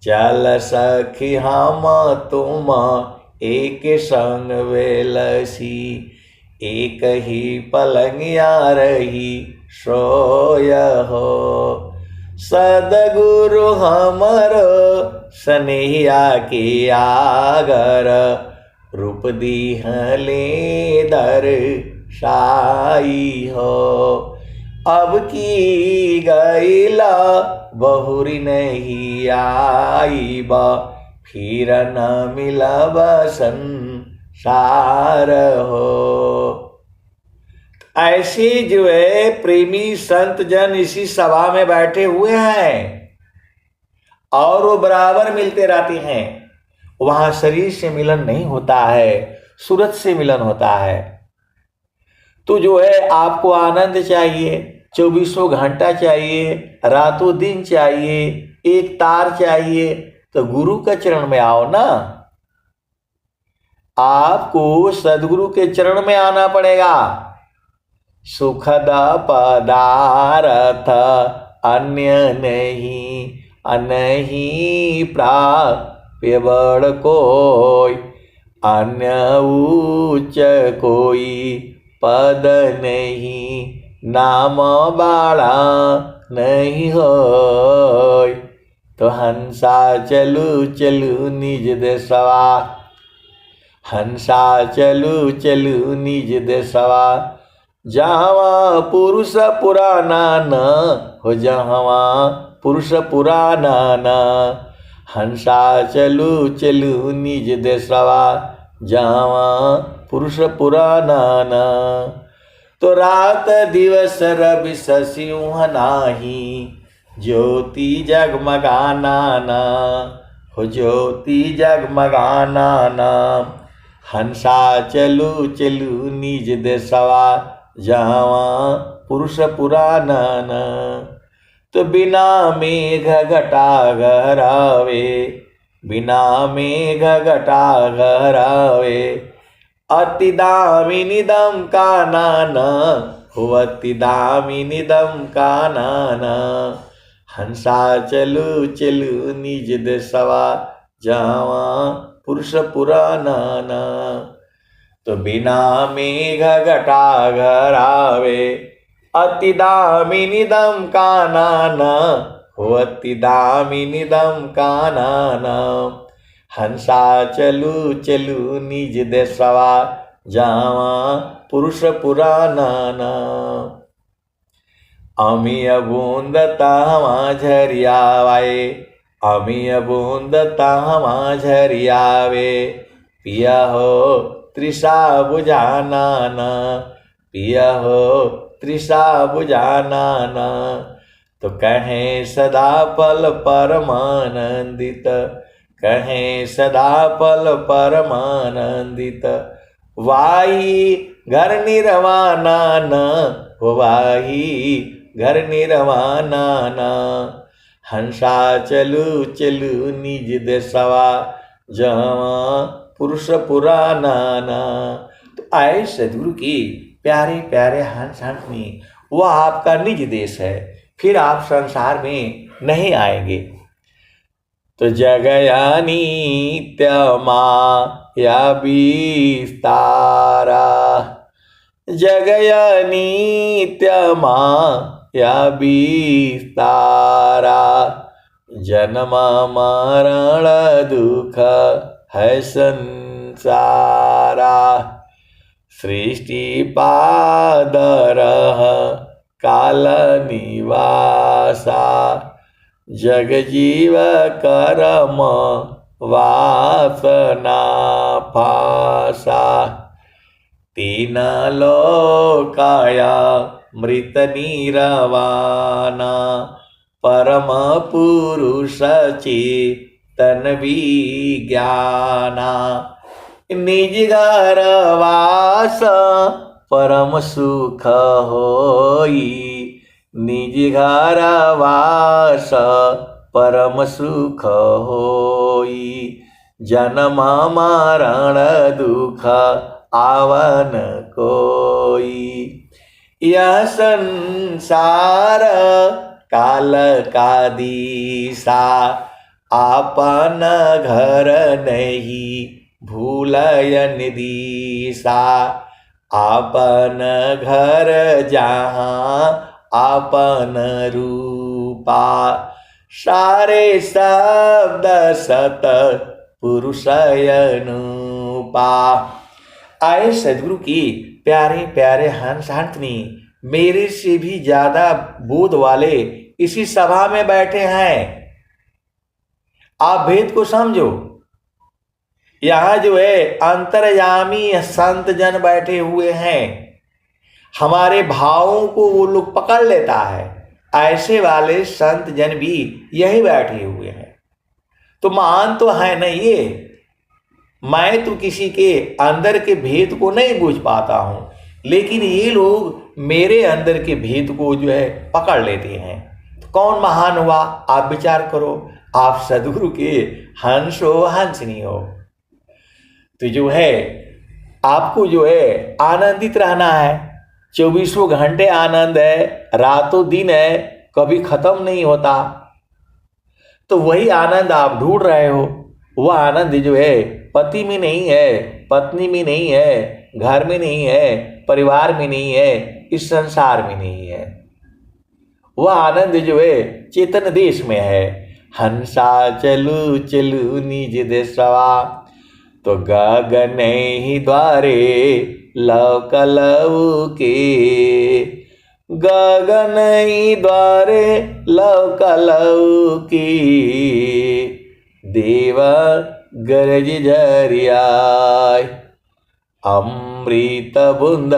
चल सखी हम तुम एक संग वेलसी, एक ही पलंगिया रही सोय हो। सदगुरु हमर स्नेहिया के आगर, रूप दीहले दर साई हो। अब की गैला बहुरी नहीं आई बा, फिर न मिलब संसार हो। ऐसे जो है प्रेमी संत जन इसी सभा में बैठे हुए हैं और वो बराबर मिलते रहते हैं। वहां शरीर से मिलन नहीं होता है, सूरत से मिलन होता है। तो जो है आपको आनंद चाहिए, 24 घंटा चाहिए, रातों दिन चाहिए, एक तार चाहिए, तो गुरु के चरण में आओ ना। आपको सदगुरु के चरण में आना पड़ेगा। सुखद पदार्थ अन्य नहीं, अनही प्राप्य बड़ कोई, अन्य उच्च कोई पद नहीं, नाम बाड़ा नहीं होय। तो हंसा चलू चलू निज देशवा, हंसा चलू चलू निज देशवा, जहाँ पुरुष पुराना न हो, जहाँ पुरुष पुराना न। हंसा चलू चलू निज देशवा, जहाँ पुरुष पुराना न। तो रात दिवस रवि शशियुह नाही, ज्योति जगमगाना न हो, ज्योति जगमगाना न। हंसा चलू चलू निज देशवा, जहाँ पुरुष पुराना न। तो बिना मेघ घटा गहरावे, बिना मेघ घटा गहरावे, अति दामिनी दम का नाना हो, अति दामिनी दम का नाना। हंसा चलू चलू निज देशवा, जहाँ पुरुष पुराना न। तो बिना मेघ घटा घरावे, अति दामिनी दम का नाना हो, अति दामिनी दम का नाना। हंसा चलू चलू निज देशवा, जहाँ पुरुष पुराना न। अमीय बूंद तहाँ झरियावे, अमीय बूंद तहाँ झरियावे, पिया हो तृषा बुझाना न, पिया हो तृषा बुझाना न। तो कहें सदा पल परमानंदित, कहें सदा पल परमानंदित, वाही घर निर्वाणा न हो, वाही घर निर्वाणा न। हंसा चलू चलू निज देशवा, जहाँ पुरुष पुराना न। तो आए सदगुरु की प्यारे प्यारे हंस हंस में, वह आपका निज देश है, फिर आप संसार में नहीं आएंगे। तो जगया नित्य माया विस्तारा, जगया नित्य माया विस्तारा, जन्म मरण दुख है संसारा। सृष्टि पादरह काल निवासा, जग जीव करम वासना फासा। तीन लोकाया मृत नीरवाना, परम पुरुष चेतन विज्ञाना। निज घर वास परम सुख होई, निज घर वास परम सुख होई। जन्म मरण दुख आवन कोई। यह संसार काल का दिशा, आपन घर नहीं भूलयन दिशा। आपन घर जहाँ आपन रूपा, सारे शब्द सत पुरुषय अनुपा। आए सदगुरु की प्यारे प्यारे हंस हंसनी, मेरे से भी ज्यादा बोध वाले इसी सभा में बैठे हैं। आप भेद को समझो। यहां जो है अंतर्यामी संत जन बैठे हुए हैं। हमारे भावों को वो लोग पकड़ लेता है। ऐसे वाले संत जन भी यही बैठे हुए हैं। तो मान तो है नहीं ये, मैं तो किसी के अंदर के भेद को नहीं बूझ पाता हूं, लेकिन ये लोग मेरे अंदर के भेद को जो है पकड़ लेते हैं। तो कौन महान हुआ? आप विचार करो। आप सदगुरु के हंस हो, हंसनी हो। तो जो है आपको जो है आनंदित रहना है। 24 घंटे आनंद है, रातों दिन है, कभी खत्म नहीं होता। तो वही आनंद आप ढूंढ रहे हो। वह आनंद जो है पति में नहीं है, पत्नी में नहीं है, घर में नहीं है, परिवार में नहीं है, इस संसार में नहीं है। वह आनंद जो है चेतन देश में है। हंसा चलू चलू निज देशवा, तो गगन ही द्वारे लव कलव के। गगन ही द्वारे लव कलव की, देव गरज झरियाय। अमृत बूंद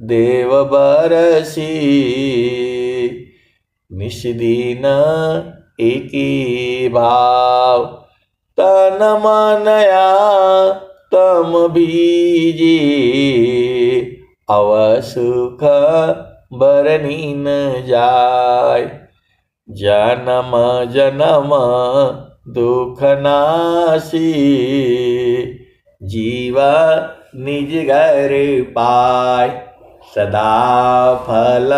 देव बरसी, निष्दिन एकी भाव। तन मनया तम बीजी, अवसुख बरनी न जाय। जन्म जन्म दुख नासी, जीवा निज घर पाय। सदा फल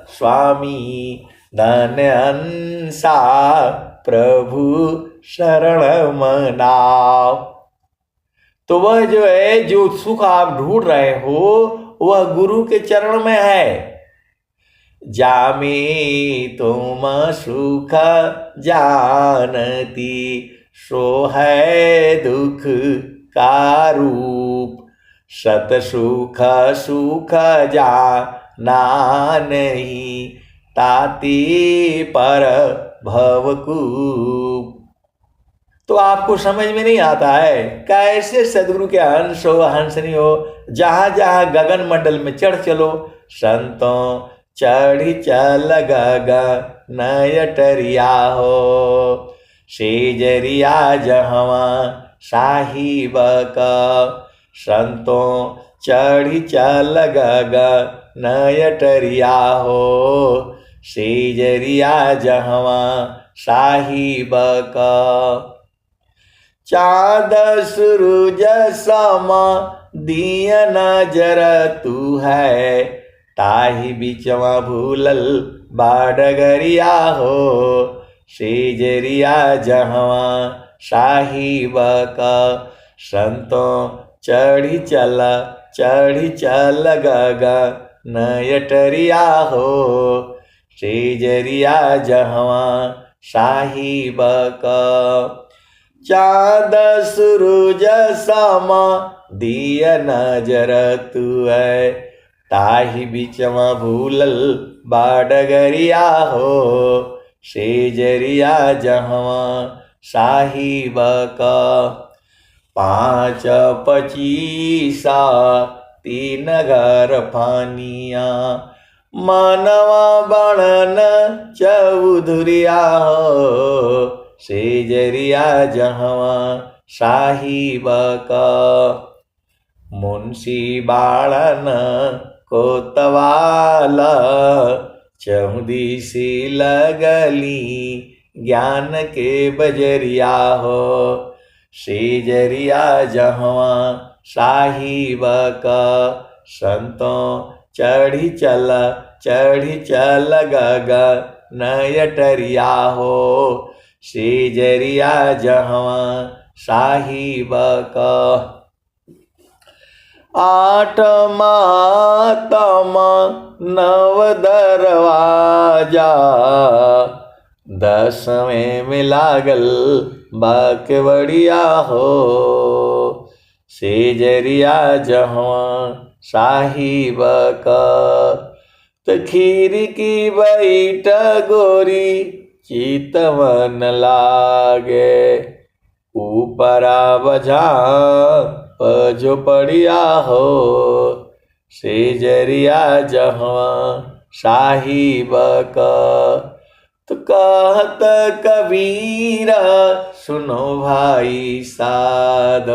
स्वामी धन हंसा, प्रभु शरण मनाओ। तो वह जो है, जो सुख आप ढूंढ रहे हो, वह गुरु के चरण में है। जामे तुम सुख जानती, सो है दुख का रूप। सत सुख सुख जाना नहीं, ताती पर भवकूप। तो आपको समझ में नहीं आता है कैसे सदगुरु के हंस हो, हंसनी हो। जहां जहां गगन मंडल में चढ़ चलो। संतों चढ़ी चल गगन नयटरिया हो, सेजरिया जहवा साहिब का। संतों चढ़ी चल गगन नयटरिया हो, सेजरिया जहवा साहिब का। चाँद सूरज समा दिया नजर तू है, ताही बिचवा भूलल बाडगरिया हो। सेजरिया जहवा साहिब का। संतों चढ़ी चल गगन नयटरिया हो, सेजरिया जहवा साहिब का। चाँद सूरज समा दिया नजर तू है, ताही बिचवा भूलल बाडगरिया हो। सेजरिया जहवा साहिब का। 5 25 3 घर फानिया, मानवा बनन चौधुरिया हो। सेजरिया जहवा साहिब का। मुंशी बाळन कोतवाला, चौदिसी लगली ज्ञान के बजरिया हो। सेजरिया जहवा साहिब का संतों चढ़ी चल गगा नयटरिया हो सेजरिया जहवा साहिब का। आठमा तम नव दरवाजा 10वें में लागल बाकवड़िया हो सेजरिया जहवा साहिब का। तो खीर की बैठ गोरी चितवन लागे ऊपरा बजा जो पड़िया हो सेजरिया जहवा साहिब का। तो कहत कबीरा सुनो भाई साध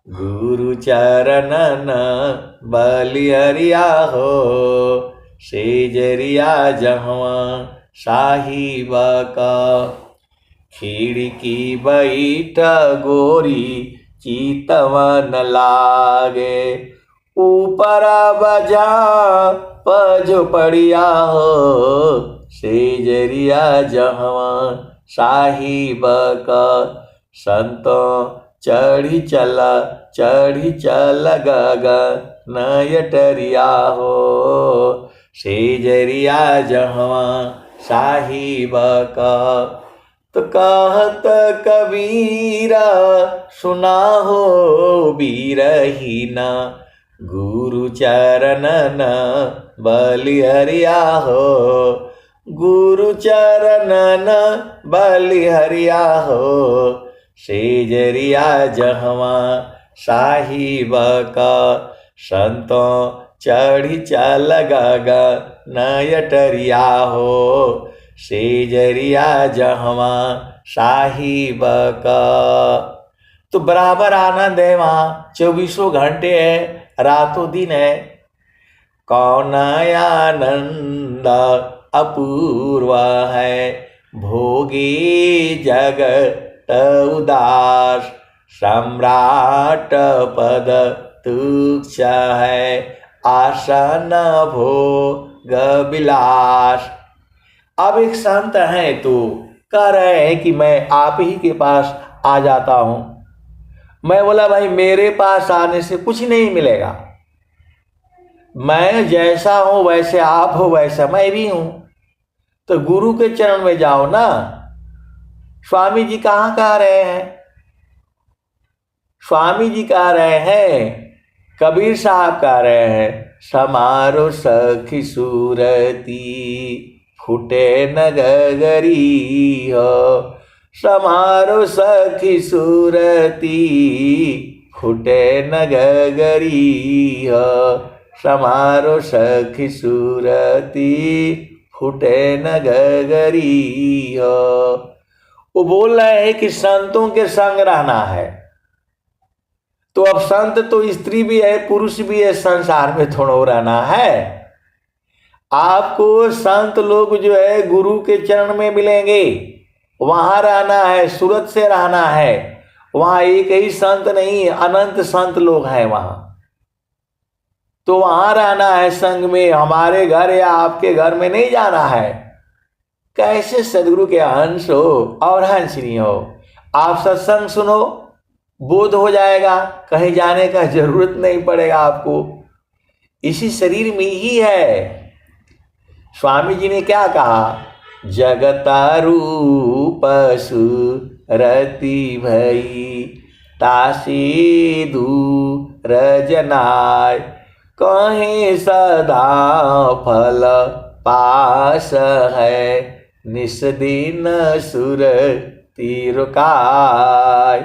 गुरु चरणन बलिहरिया हो सेजरिया जहवा साहिब का। खिड़की बैठ गोरी चितवन लागे ऊपरा बजा पजो पड़िया हो सेजरिया जहवा साहिब का। संतों चढ़ी चल गगा नयटरिया हो सेजरिया जहवा साहिब का। तो कहत कबीरा सुना हो बीरहीना गुरु चरणन बलिहरिया हो गुरु चरणन बलिहरिया हो सेजरिया जहवा साहिब का। संतों चढ़ी चल गगा नयटरिया हो सेजरिया जहवा साहिब का। तो बराबर आनंद है वहाँ 24 घंटे है रातों दिन है। कौन आनंद अपूर्व है भोगी जगत उदास सम्राट पद तुच्छ है आसन भोग विलास। अब एक संत है तो कह रहे हैं कि मैं आप ही के पास आ जाता हूं। मैं बोला भाई मेरे पास आने से कुछ नहीं मिलेगा, मैं जैसा हूं वैसे आप हो वैसा मैं भी हूं। तो गुरु के चरण में जाओ ना। स्वामी जी कहाँ कह रहे हैं? स्वामी जी कह रहे हैं, कबीर साहब कह रहे हैं, समारो सखी सूरती फूटे नगरी हो समारो सखी सूरती फूटे नगरी हो समारो सखी सूरती फूटे नगरी हो। वो बोल रहे हैं कि संतों के संग रहना है। तो अब संत तो स्त्री भी है पुरुष भी है, संसार में थोड़ा रहना है। आपको संत लोग जो है गुरु के चरण में मिलेंगे, वहां रहना है, सूरत से रहना है। वहां एक ही संत नहीं अनंत संत लोग हैं वहां। तो वहां रहना है संग में, हमारे घर या आपके घर में नहीं जाना है। कैसे सदगुरु के हंस हो और हंसनी हो। आप सत्संग सुनो, बोध हो जाएगा, कहीं जाने का जरूरत नहीं पड़ेगा आपको, इसी शरीर में ही है। स्वामी जी ने क्या कहा, जगता रूप सुरति भई तासी दूर जनाय कहीं सदा फल पास है निस्दिन सुर तिरुकाय।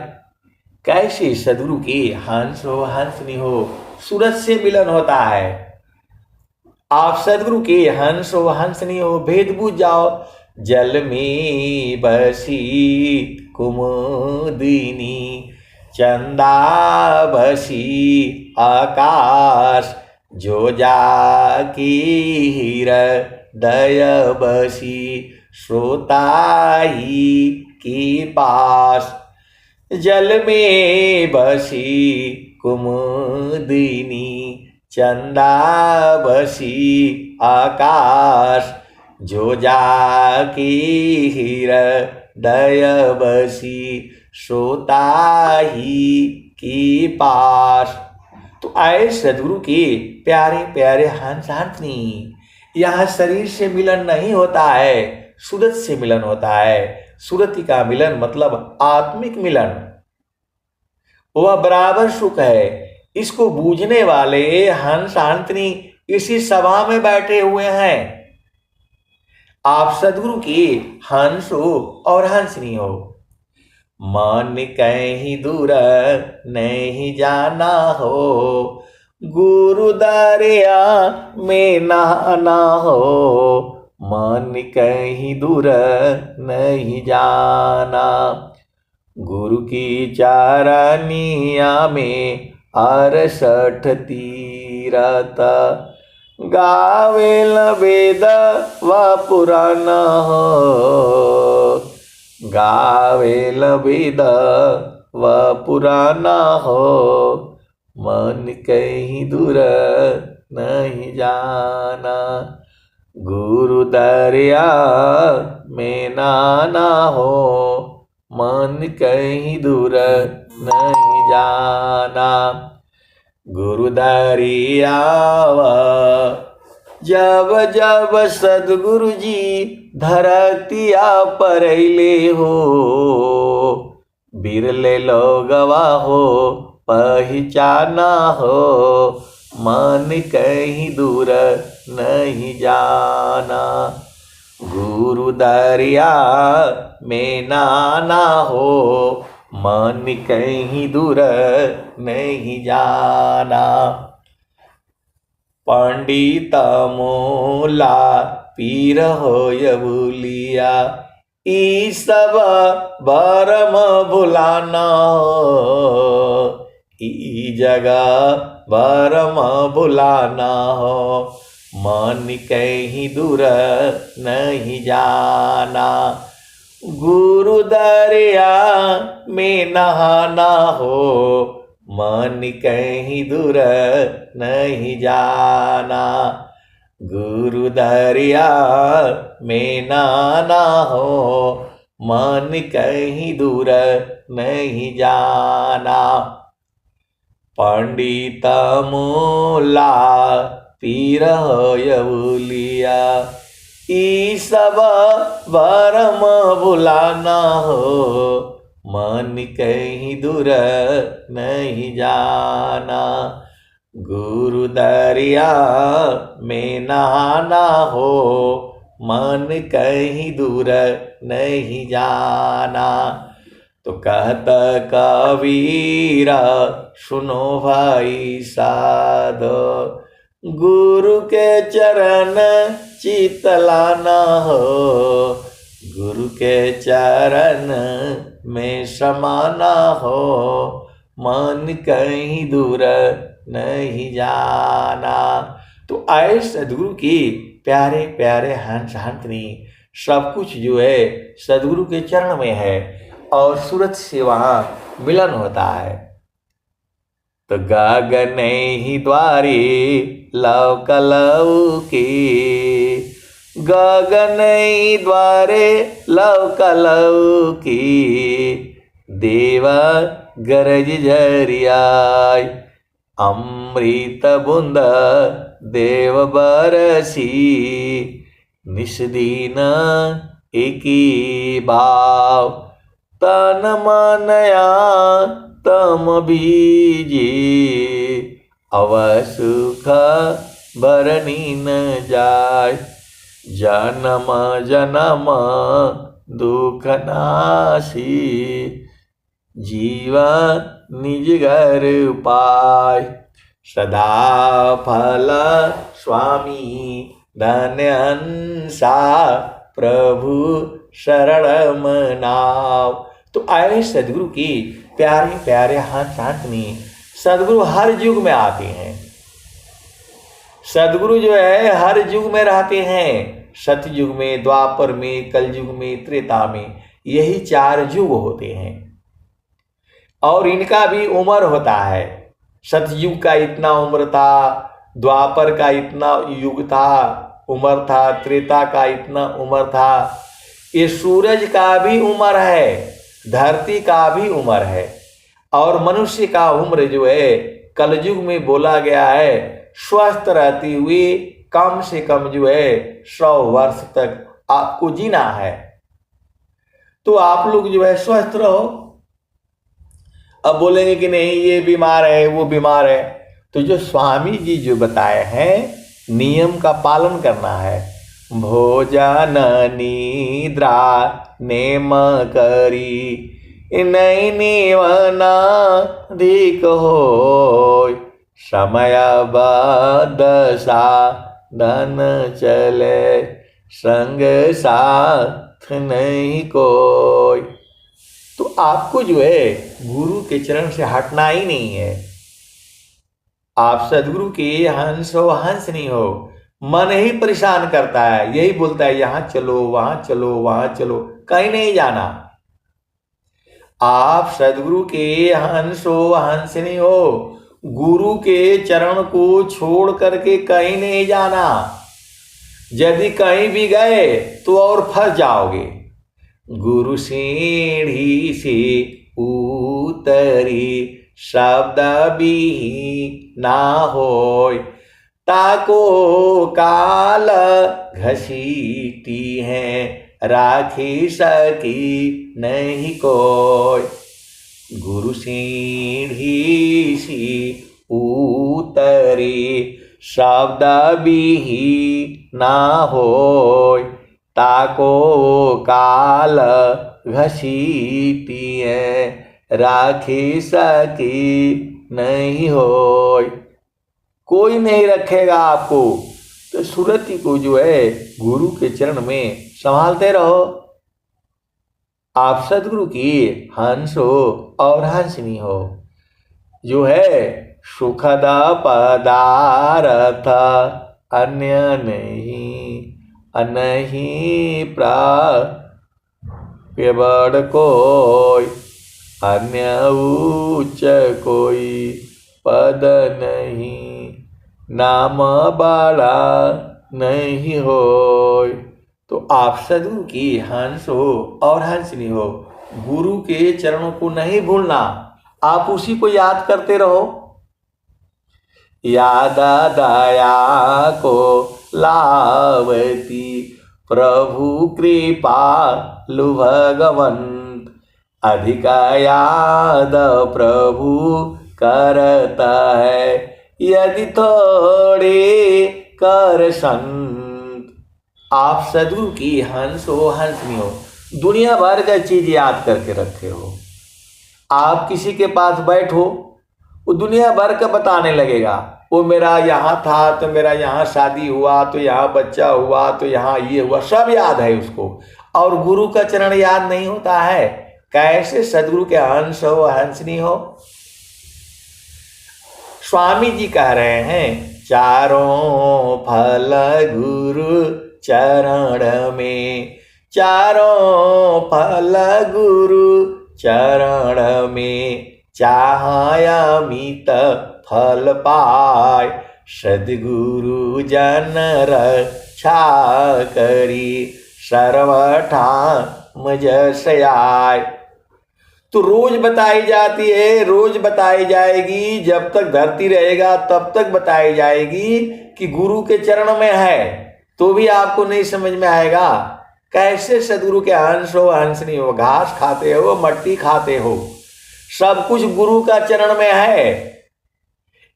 कैसे सदगुरु की हंस हो हंसनी हो, सूरज से मिलन होता है। आप सदगुरु के हंस हो हंसनी हो, भेद बूझ जाओ। जल में बसी कुमुदिनी चंदा बसी आकाश जो जाकी हृदय बसी श्रोताई की पास। जल में बसी कुमुदिनी चंदा बसी आकाश जो जाकी हृदय बसी सोता ही की पास। तो आए सदगुरु के प्यारे प्यारे हंस हंसनी, यहाँ शरीर से मिलन नहीं होता है, सूरत से मिलन होता है। सूरति का मिलन मतलब आत्मिक मिलन, वह बराबर सुख है। इसको बूझने वाले हंस हंसनी इसी सभा में बैठे हुए हैं। आप सदगुरु की हंस हो और हंसनी हो। मन कहीं दूर नहीं जाना हो, गुरु दरिया में नहाना हो। मन कहीं दूर नहीं जाना, गुरु की चारनिया में 68 तीरथ। गावेल वेद व पुराण हो, गावेल वेद व पुराण हो। मन कहीं दूर नहीं जाना, गुरु दरिया में नाना हो। मन कहीं दूर नहीं जाना, गुरु दरिया जब जब सदगुरु जी धरतिया परैले हो। बिरले लोगवा हो पहचाना हो, मन कहीं दूर नहीं जाना, गुरु दरिया में नाना हो। मन कहीं दूर नहीं जाना, पंडित मोला पीर होय भूलिया। ई सब बरम भुलाना हो, ई जगह बरम भुलाना हो। मन कहीं दूर नहीं जाना, गुरु दरिया में नहाना हो। मन कहीं दूर नहीं जाना, गुरु दरिया में नहाना हो। मन कहीं दूर नहीं जाना, पंडित मोला पीर होय भूलिया। ई सब बरम भुलाना हो, मन कहीं दूर नहीं जाना, गुरु दरिया में नहाना हो। मन कहीं दूर नहीं जाना। तो कहता कबीरा सुनो भाई साधो, गुरु के चरण चितलाना हो। गुरु के चरण में समाना हो, मन कहीं दूर नहीं जाना। तो आए सदगुरु की प्यारे प्यारे हंस हंसनी, सब कुछ जो है सदगुरु के चरण में है और सूरत से वहाँ मिलन होता है। तो गगन ही द्वारे लव कलऊ की, गगन ही द्वारे लव कलऊ की। देवा गरज झरियाय अमृत बूंद देव बरसी। निस्दीन एकी भाव तन मनया तम बीजी। अवसुख बरनी न जाय, जन्म जन्म दुख नासी। जीवन निज घर पाय, सदा फल स्वामी धन्य हंसा। प्रभु शरण मनाव। तो आए सदगुरु की प्यारे प्यारे हंस हंसनी, सदगुरु हर युग में आते हैं। सदगुरु जो है हर युग में रहते हैं। सतयुग में, द्वापर में, कलयुग में, त्रेता में, यही 4 युग होते हैं। और इनका भी उम्र होता है। सतयुग का इतना उम्र था, द्वापर का इतना युग था, उम्र था, त्रेता का इतना उम्र था। ये सूरज का भी उम्र है, धरती का भी उम्र है, और मनुष्य का उम्र जो है कलयुग में बोला गया है स्वस्थ रहती हुई कम से कम जो है 100 वर्ष तक आपको जीना है। तो आप लोग जो है स्वस्थ रहो। अब बोलेंगे कि नहीं ये बीमार है वो बीमार है, तो जो स्वामी जी जो बताए हैं नियम का पालन करना है। भोजन निद्रा नेम करी नहीं निवना अधिक हो, समय बदसा धन चले संग साथ नहीं कोई। तो आपको जो है गुरु के चरण से हटना ही नहीं है। आप सदगुरु के हंस हो हंस नहीं हो। मन ही परेशान करता है, यही बोलता है यहाँ चलो वहां चलो वहां चलो, कहीं नहीं जाना। आप सदगुरु के हंस हो हंस नहीं हो। गुरु के चरण को छोड़ करके कहीं नहीं जाना। यदि कहीं भी गए तो और फंस जाओगे। गुरु सीढ़ी से उतरी शब्द भी ना होय, ताको काल घसीटी है राखी सकी नहीं कोय। गुरु सीढ़ी सी उतरी शब्द भी ना होय, ताको काल घसीटी है राखी सकी नहीं होय। कोई नहीं रखेगा आपको, तो सुरति को जो है गुरु के चरण में संभालते रहो। आप सदगुरु की हंस हो और हंसनी हो। जो है सुखद पदार्थ अन्य नहीं, नहीं प्राप्य बड़ कोई, अन्य उच्च कोई पद नहीं, नाम बड़ा नहीं होय। तो आप सदगुरु की हंस हो और हंसनी हो। गुरु के चरणों को नहीं भूलना, आप उसी को याद करते रहो। याद दया को लावती प्रभु कृपा लु भगवंत, अधिक याद प्रभु करता है यदि थोड़े कर संत। आप सदगुरु की हंस हो हंसनी हो। दुनिया भर का चीज याद करके रखे हो। आप किसी के पास बैठो, वो दुनिया भर का बताने लगेगा, वो मेरा यहाँ था तो मेरा यहाँ शादी हुआ तो यहाँ बच्चा हुआ तो यहाँ ये हुआ, सब याद है उसको। और गुरु का चरण याद नहीं होता है। कैसे सदगुरु के हंस हो हंसनी हो। स्वामी जी कह रहे हैं चारों फल गुरु चरण में, चारों फल गुरु चरण में, चाहमित फल पाय, सद्गुरु जन रक्षा करी सर्वठाम जस आय। तो रोज बताई जाती है, रोज बताई जाएगी, जब तक धरती रहेगा तब तक बताई जाएगी कि गुरु के चरण में है। तो भी आपको नहीं समझ में आएगा। कैसे सदगुरु के हंस हो हंसनी हो। घास खाते हो, मट्टी खाते हो, सब कुछ गुरु का चरण में है।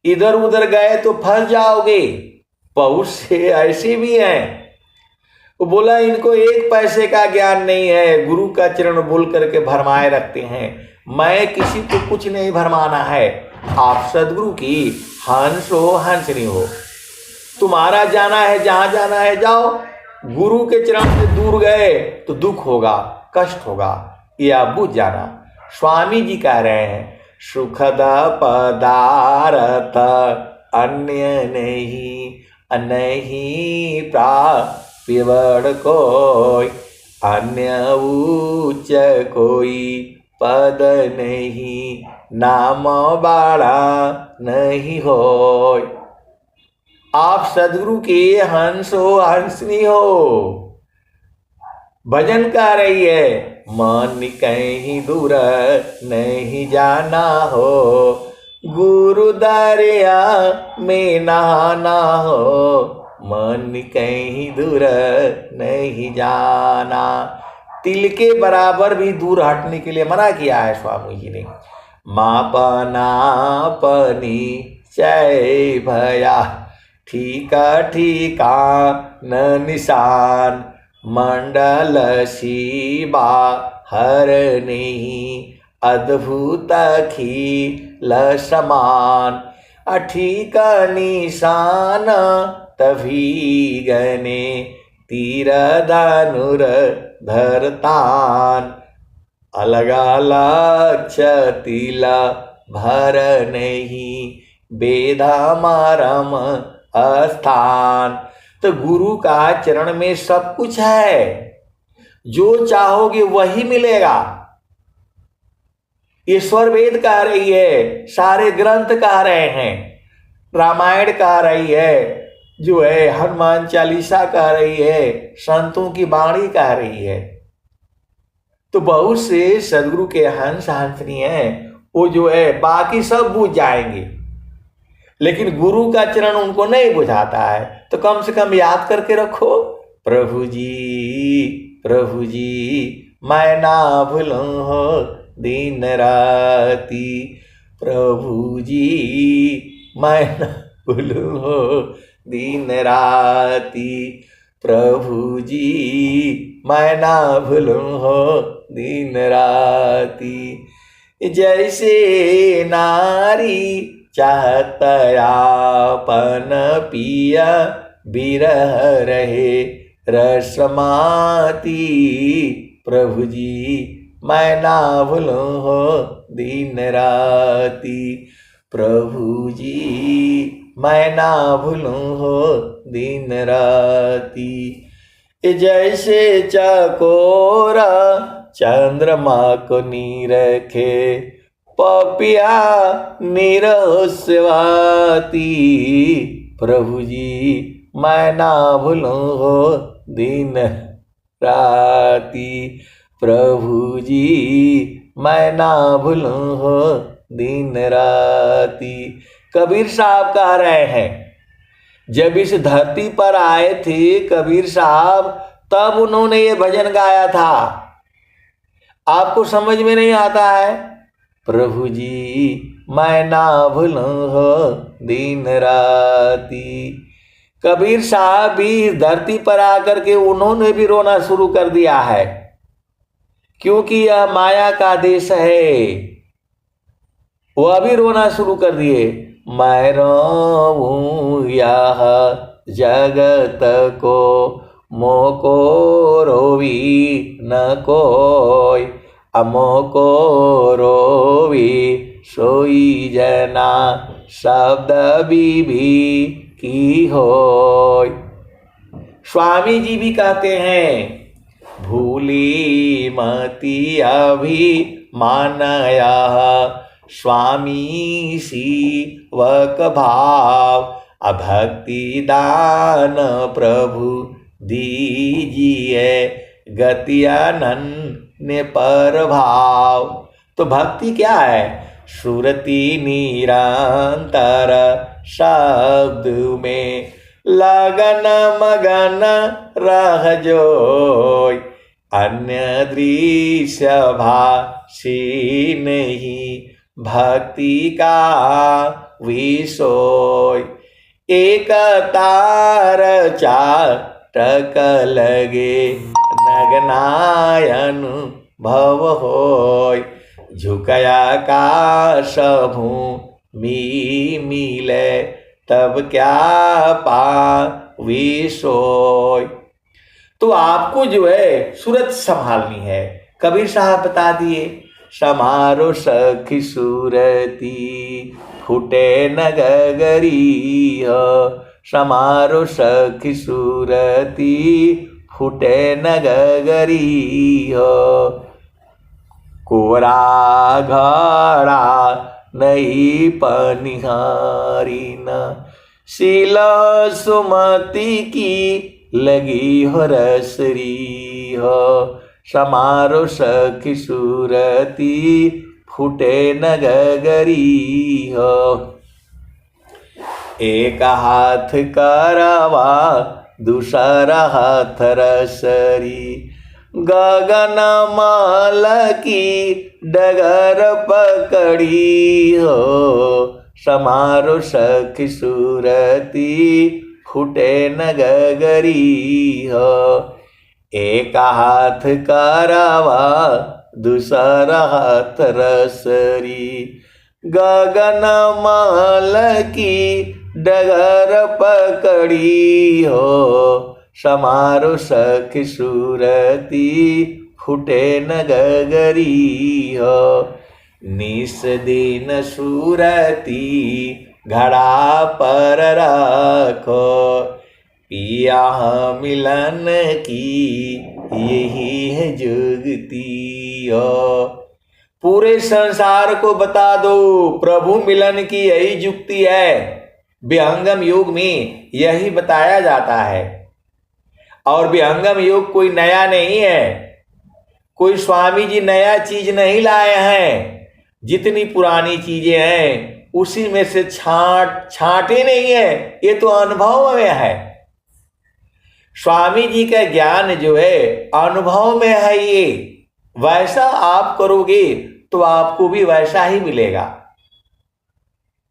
इधर उधर गए तो फंस जाओगे। बहुत से ऐसे भी हैं, वो बोला इनको एक पैसे का ज्ञान नहीं है, गुरु का चरण बोल करके भरमाए रखते हैं। मैं किसी को कुछ नहीं भरमाना है। आप सदगुरु की हंस हो हंसनी हो। तुम्हारा जाना है, जहां जाना है जाओ। गुरु के चरण से दूर गए तो दुख होगा, कष्ट होगा, ये आप बुझ जाना। स्वामी जी कह रहे हैं सुखद पदार्थ अन्य नहीं, नहीं प्राप्य बड़ कोई, अन्य उच्च कोई पद नहीं, नाम बड़ा नहीं होय। आप सदगुरु के हंस हो, हंसनी हो, भजन कर रही है, मन कहीं दूर नहीं जाना हो, गुरु दरिया में नहाना हो, मन कहीं दूर नहीं जाना। तिल के बराबर भी दूर हटने के लिए मना किया है स्वामी जी ने। मापना पनी चय भया, ठीका ठीका न निशान, मंडल शिबा हर नहीं, अद्भुत खील समान, अठीक निशान तभी गने, तीर धनुर धरतान, अलग अलग तिला भर नहीं, बेधा मरम स्थान। तो गुरु का चरण में सब कुछ है, जो चाहोगे वही मिलेगा। ईश्वर वेद कह रही है, सारे ग्रंथ कह रहे हैं, रामायण कह रही है, जो है हनुमान चालीसा कह रही है, संतों की वाणी कह रही है। तो बहुत से सदगुरु के हंस हंसनी है, वो जो है बाकी सब बुझ जाएंगे, लेकिन गुरु का चरण उनको नहीं बुझाता है। तो कम से कम याद करके रखो, प्रभु जी मैं ना भूलूं हो दिन राती, प्रभु जी मैं ना भूलूं हो दिन राती, प्रभु जी मैं ना भूलूं हो दिन राती। जैसे नारी चाहत आपन पिया, बिरह रहे रसमाती, प्रभु जी मैं ना भूलूं हो दिन राती, प्रभु जी मैं ना भूलूं हो दिन राती। जैसे चकोरा चंद्रमा को निरखे, पपिया निरस्वाती, प्रभु जी मैं ना भूलूं हो दिन राती, प्रभु जी मैं ना भूलूं हो दिन राती। कबीर साहब कह रहे हैं, जब इस धरती पर आए थे कबीर साहब, तब उन्होंने ये भजन गाया था। आपको समझ में नहीं आता है? प्रभु जी मैं ना भूलूं हो दिन राती। कबीर साहब भी धरती पर आकर के उन्होंने भी रोना शुरू कर दिया है, क्योंकि यह माया का देश है। वह भी रोना शुरू कर दिए, मैं रोऊं यह जगत को, मोको रोवी न कोई, अमोको रोवी सोई जना, शब्द भी की होय। स्वामी जी भी कहते हैं, भूली मति अभी मानया, स्वामी शिवक भाव, अभक्ति दान प्रभु दीजिए, गति अनन्य पर भाव। तो भक्ति क्या है? सुरति निरंतर शब्द में, लगन मगन रह जोय, अन्य दृश्य भाषी नहीं, भक्ति का विषय। एक तार चाटक लगे, नगनायन भव होय, झुकया आकाश भूमि मिले, तब क्या पावी सोय। तो आपको जो है सूरत संभालनी है। कबीर साहब बता दिए, समारो सखी सूरती, फूटे न गगरी हो, समारो सखी सूरती, फूटे न गगरी हो, कोरा घड़ा नहीं पनिहारी न। शीला सुमति की लगी हो रसरी हो, समारो सखी सूरती फूटे न गगरी हो। एक हाथ करावा दूसरा हाथ रसरी, गगन माल की डगर पकड़ी हो, समारो सखी सूरती फूटे न गगरी हो। एक हाथ करावा दूसरा हाथ रसरी, गगन माल की डगर पकड़ी हो, समारो सखी सूरती फूटे न गगरी हो। निस दिन सूरती घड़ा पर रखो, पिया मिलन की यही है जुगती हो। पूरे संसार को बता दो प्रभु मिलन की यही जुक्ति है। विहंगम युग में यही बताया जाता है। और विहंगम युग कोई नया नहीं है, कोई स्वामी जी नया चीज नहीं लाए हैं। जितनी पुरानी चीजें हैं उसी में से छांटे नहीं है, ये तो अनुभव में है। स्वामी जी का ज्ञान जो है अनुभव में है। ये वैसा आप करोगे तो आपको भी वैसा ही मिलेगा।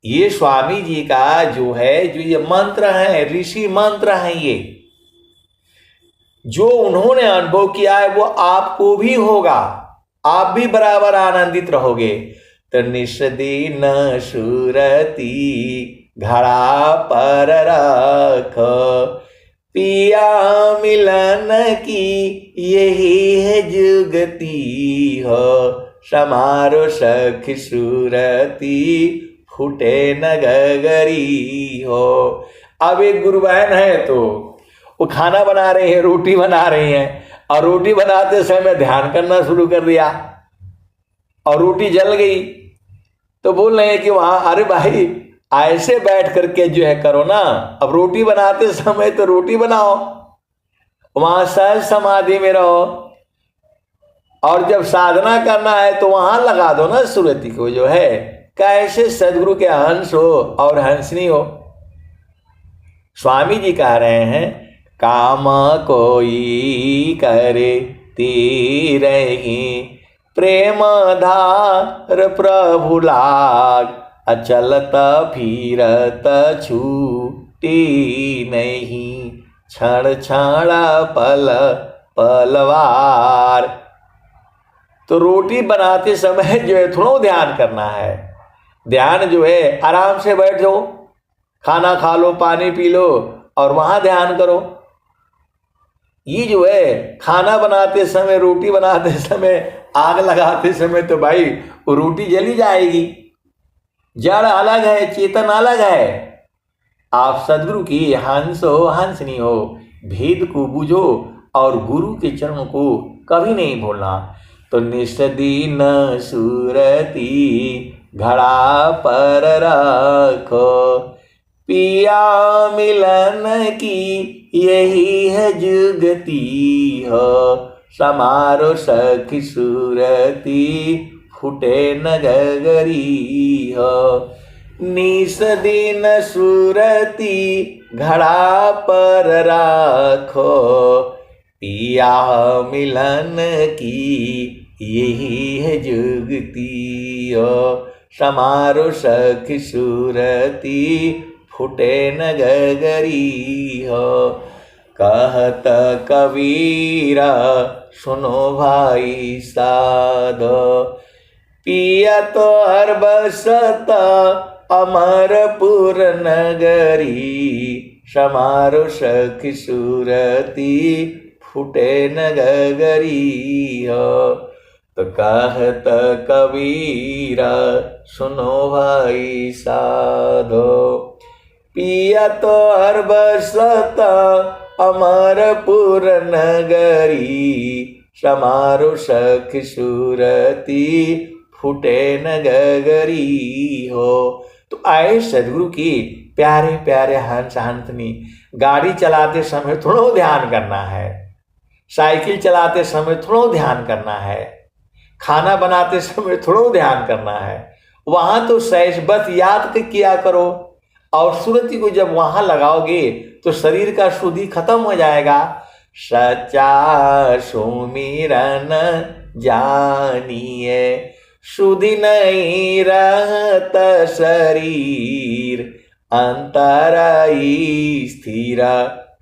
ये स्वामी जी का जो है, जो ये मंत्र है, ऋषि मंत्र है, ये जो उन्होंने अनुभव किया है वो आपको भी होगा, आप भी बराबर आनंदित रहोगे। तो निस दिन सूरती घड़ा पर रखो, पिया मिलन की यही है जुगती हो, समारो सखी सूरती फूटे न गगरी हो। अब एक गुरु बहन है तो वो खाना बना रही है, रोटी बना रही है, और रोटी बनाते समय ध्यान करना शुरू कर दिया और रोटी जल गई। तो बोल रहे हैं कि वहां, अरे भाई ऐसे बैठ करके जो है करो ना, अब रोटी बनाते समय तो रोटी बनाओ, वहां सहज समाधि में रहो, और जब साधना करना है तो वहां लगा दो ना सुरति को जो है। कैसे सदगुरु के हंस हो और हंसनी हो। स्वामी जी कह रहे हैं, काम कोई करे तीरही, प्रेम धार प्रभु लाग, अचलत फिरत छूटी नहीं, क्षण क्षण पल पलवार। तो रोटी बनाते समय जो है थोड़ा ध्यान करना है। ध्यान जो है आराम से बैठो, खाना खा लो, पानी पी लो और वहां ध्यान करो। ये जो है खाना बनाते समय, रोटी बनाते समय, आग लगाते समय तो भाई वो रोटी जली जाएगी। जड़ अलग है, चेतन अलग है। आप सदगुरु की हंस हो हंसनी हो, भेद को बूझो और गुरु के चरणों को कभी नहीं भूलना। तो निस दिन सूरती घड़ा पर रखो, पिया मिलन की यही है जुगती हो, समारो सखी सूरती फूटे न गगरी हो। निस दिन सूरती घड़ा पर राखो, पिया मिलन की यही है जुगती हो, समारो सखी सूरती फूटे न गगरी हो। कहत कबीरा सुनो भाई साधो, पिया तो हर बसत अमरपुर नगरी, समारो सखी सूरती फूटे न गगरी हो। तो कहत कबीरा सुनो भाई साधो, पिया तो हर बसत अमरपुर नगरी, समारो सखी सूरती फूटे न गगरी हो। तो आए सदगुरु की प्यारे प्यारे हंस हंसनी, गाड़ी चलाते समय थोड़ा ध्यान करना है, साइकिल चलाते समय थोड़ा ध्यान करना है, खाना बनाते समय थोड़ा ध्यान करना है। वहां तो सहज बस याद किया करो, और सुरति को जब वहां लगाओगे तो शरीर का शुद्धि खत्म हो जाएगा। सच्चा सुमिरन जानिए, शुद्धि नहीं रहत शरीर, अंतर स्थिर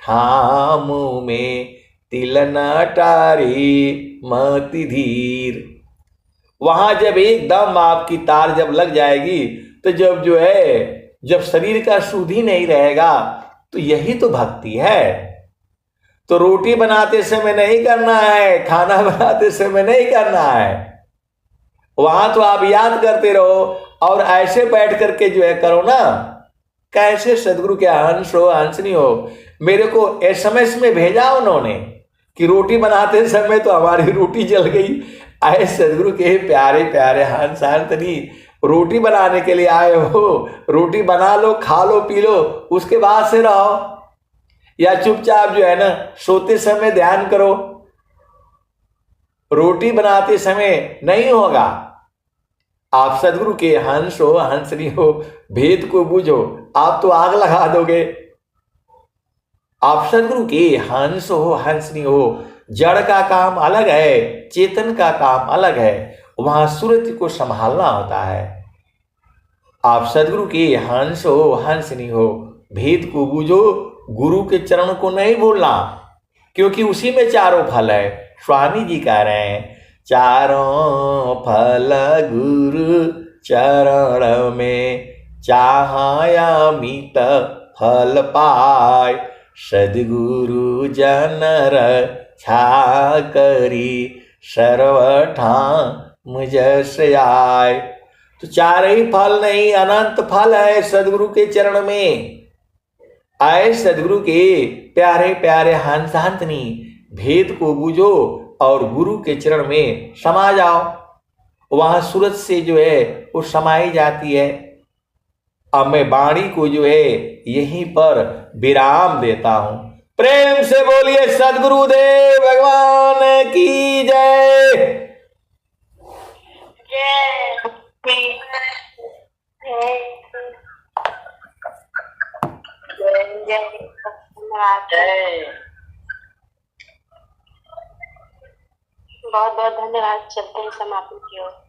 ठाम में तिल न टारी मति धीर। वहां जब एकदम आपकी तार जब लग जाएगी तो जब जो है, जब शरीर का शुद्धि नहीं रहेगा, तो यही तो भक्ति है। तो रोटी बनाते समय नहीं करना है, खाना बनाते समय नहीं करना है, वहां तो आप याद करते रहो। और ऐसे बैठ करके जो है करो ना, कैसे सदगुरु के हंस हो हंसनी हो। मेरे को SMS में भेजा उन्होंने कि रोटी बनाते समय तो हमारी रोटी जल गई। आए सदगुरु के प्यारे प्यारे हंस हंसनी, रोटी बनाने के लिए आए हो, रोटी बना लो, खा लो, पी लो, उसके बाद से रहो, या चुपचाप जो है ना सोते समय ध्यान करो। रोटी बनाते समय नहीं होगा। आप सदगुरु के हंस हो हंसनी हो, भेद को बूझो, आप तो आग लगा दोगे। आप सदगुरु के हंस हो हंसनी हो, जड़ का काम अलग है, चेतन का काम अलग है, वहां सुरति को संभालना होता है। आप सदगुरु के हंस हो हंसनी हो, भेद को बूझो, गुरु के चरण को नहीं भूलना, क्योंकि उसी में चारों फल है। स्वामी जी कह रहे हैं, चारों फल गुरु चरण में, चाहयामित फल पाय, सदगुरु जन रक्षा करी, सर्वठा मुझ से आय। तो चार ही फल नहीं, अनंत फल है सदगुरु के चरण में। आए सदगुरु के प्यारे प्यारे हंस हंसनी, भेद को बूझो और गुरु के चरण में समा जाओ। वहां सूरत से जो है वो समाई जाती है। अब मैं वाणी को जो है यहीं पर विराम देता हूं। प्रेम से बोलिए सदगुरुदेव भगवान की जय। बहुत बहुत धन्यवाद। चलते हैं समापन की ओर।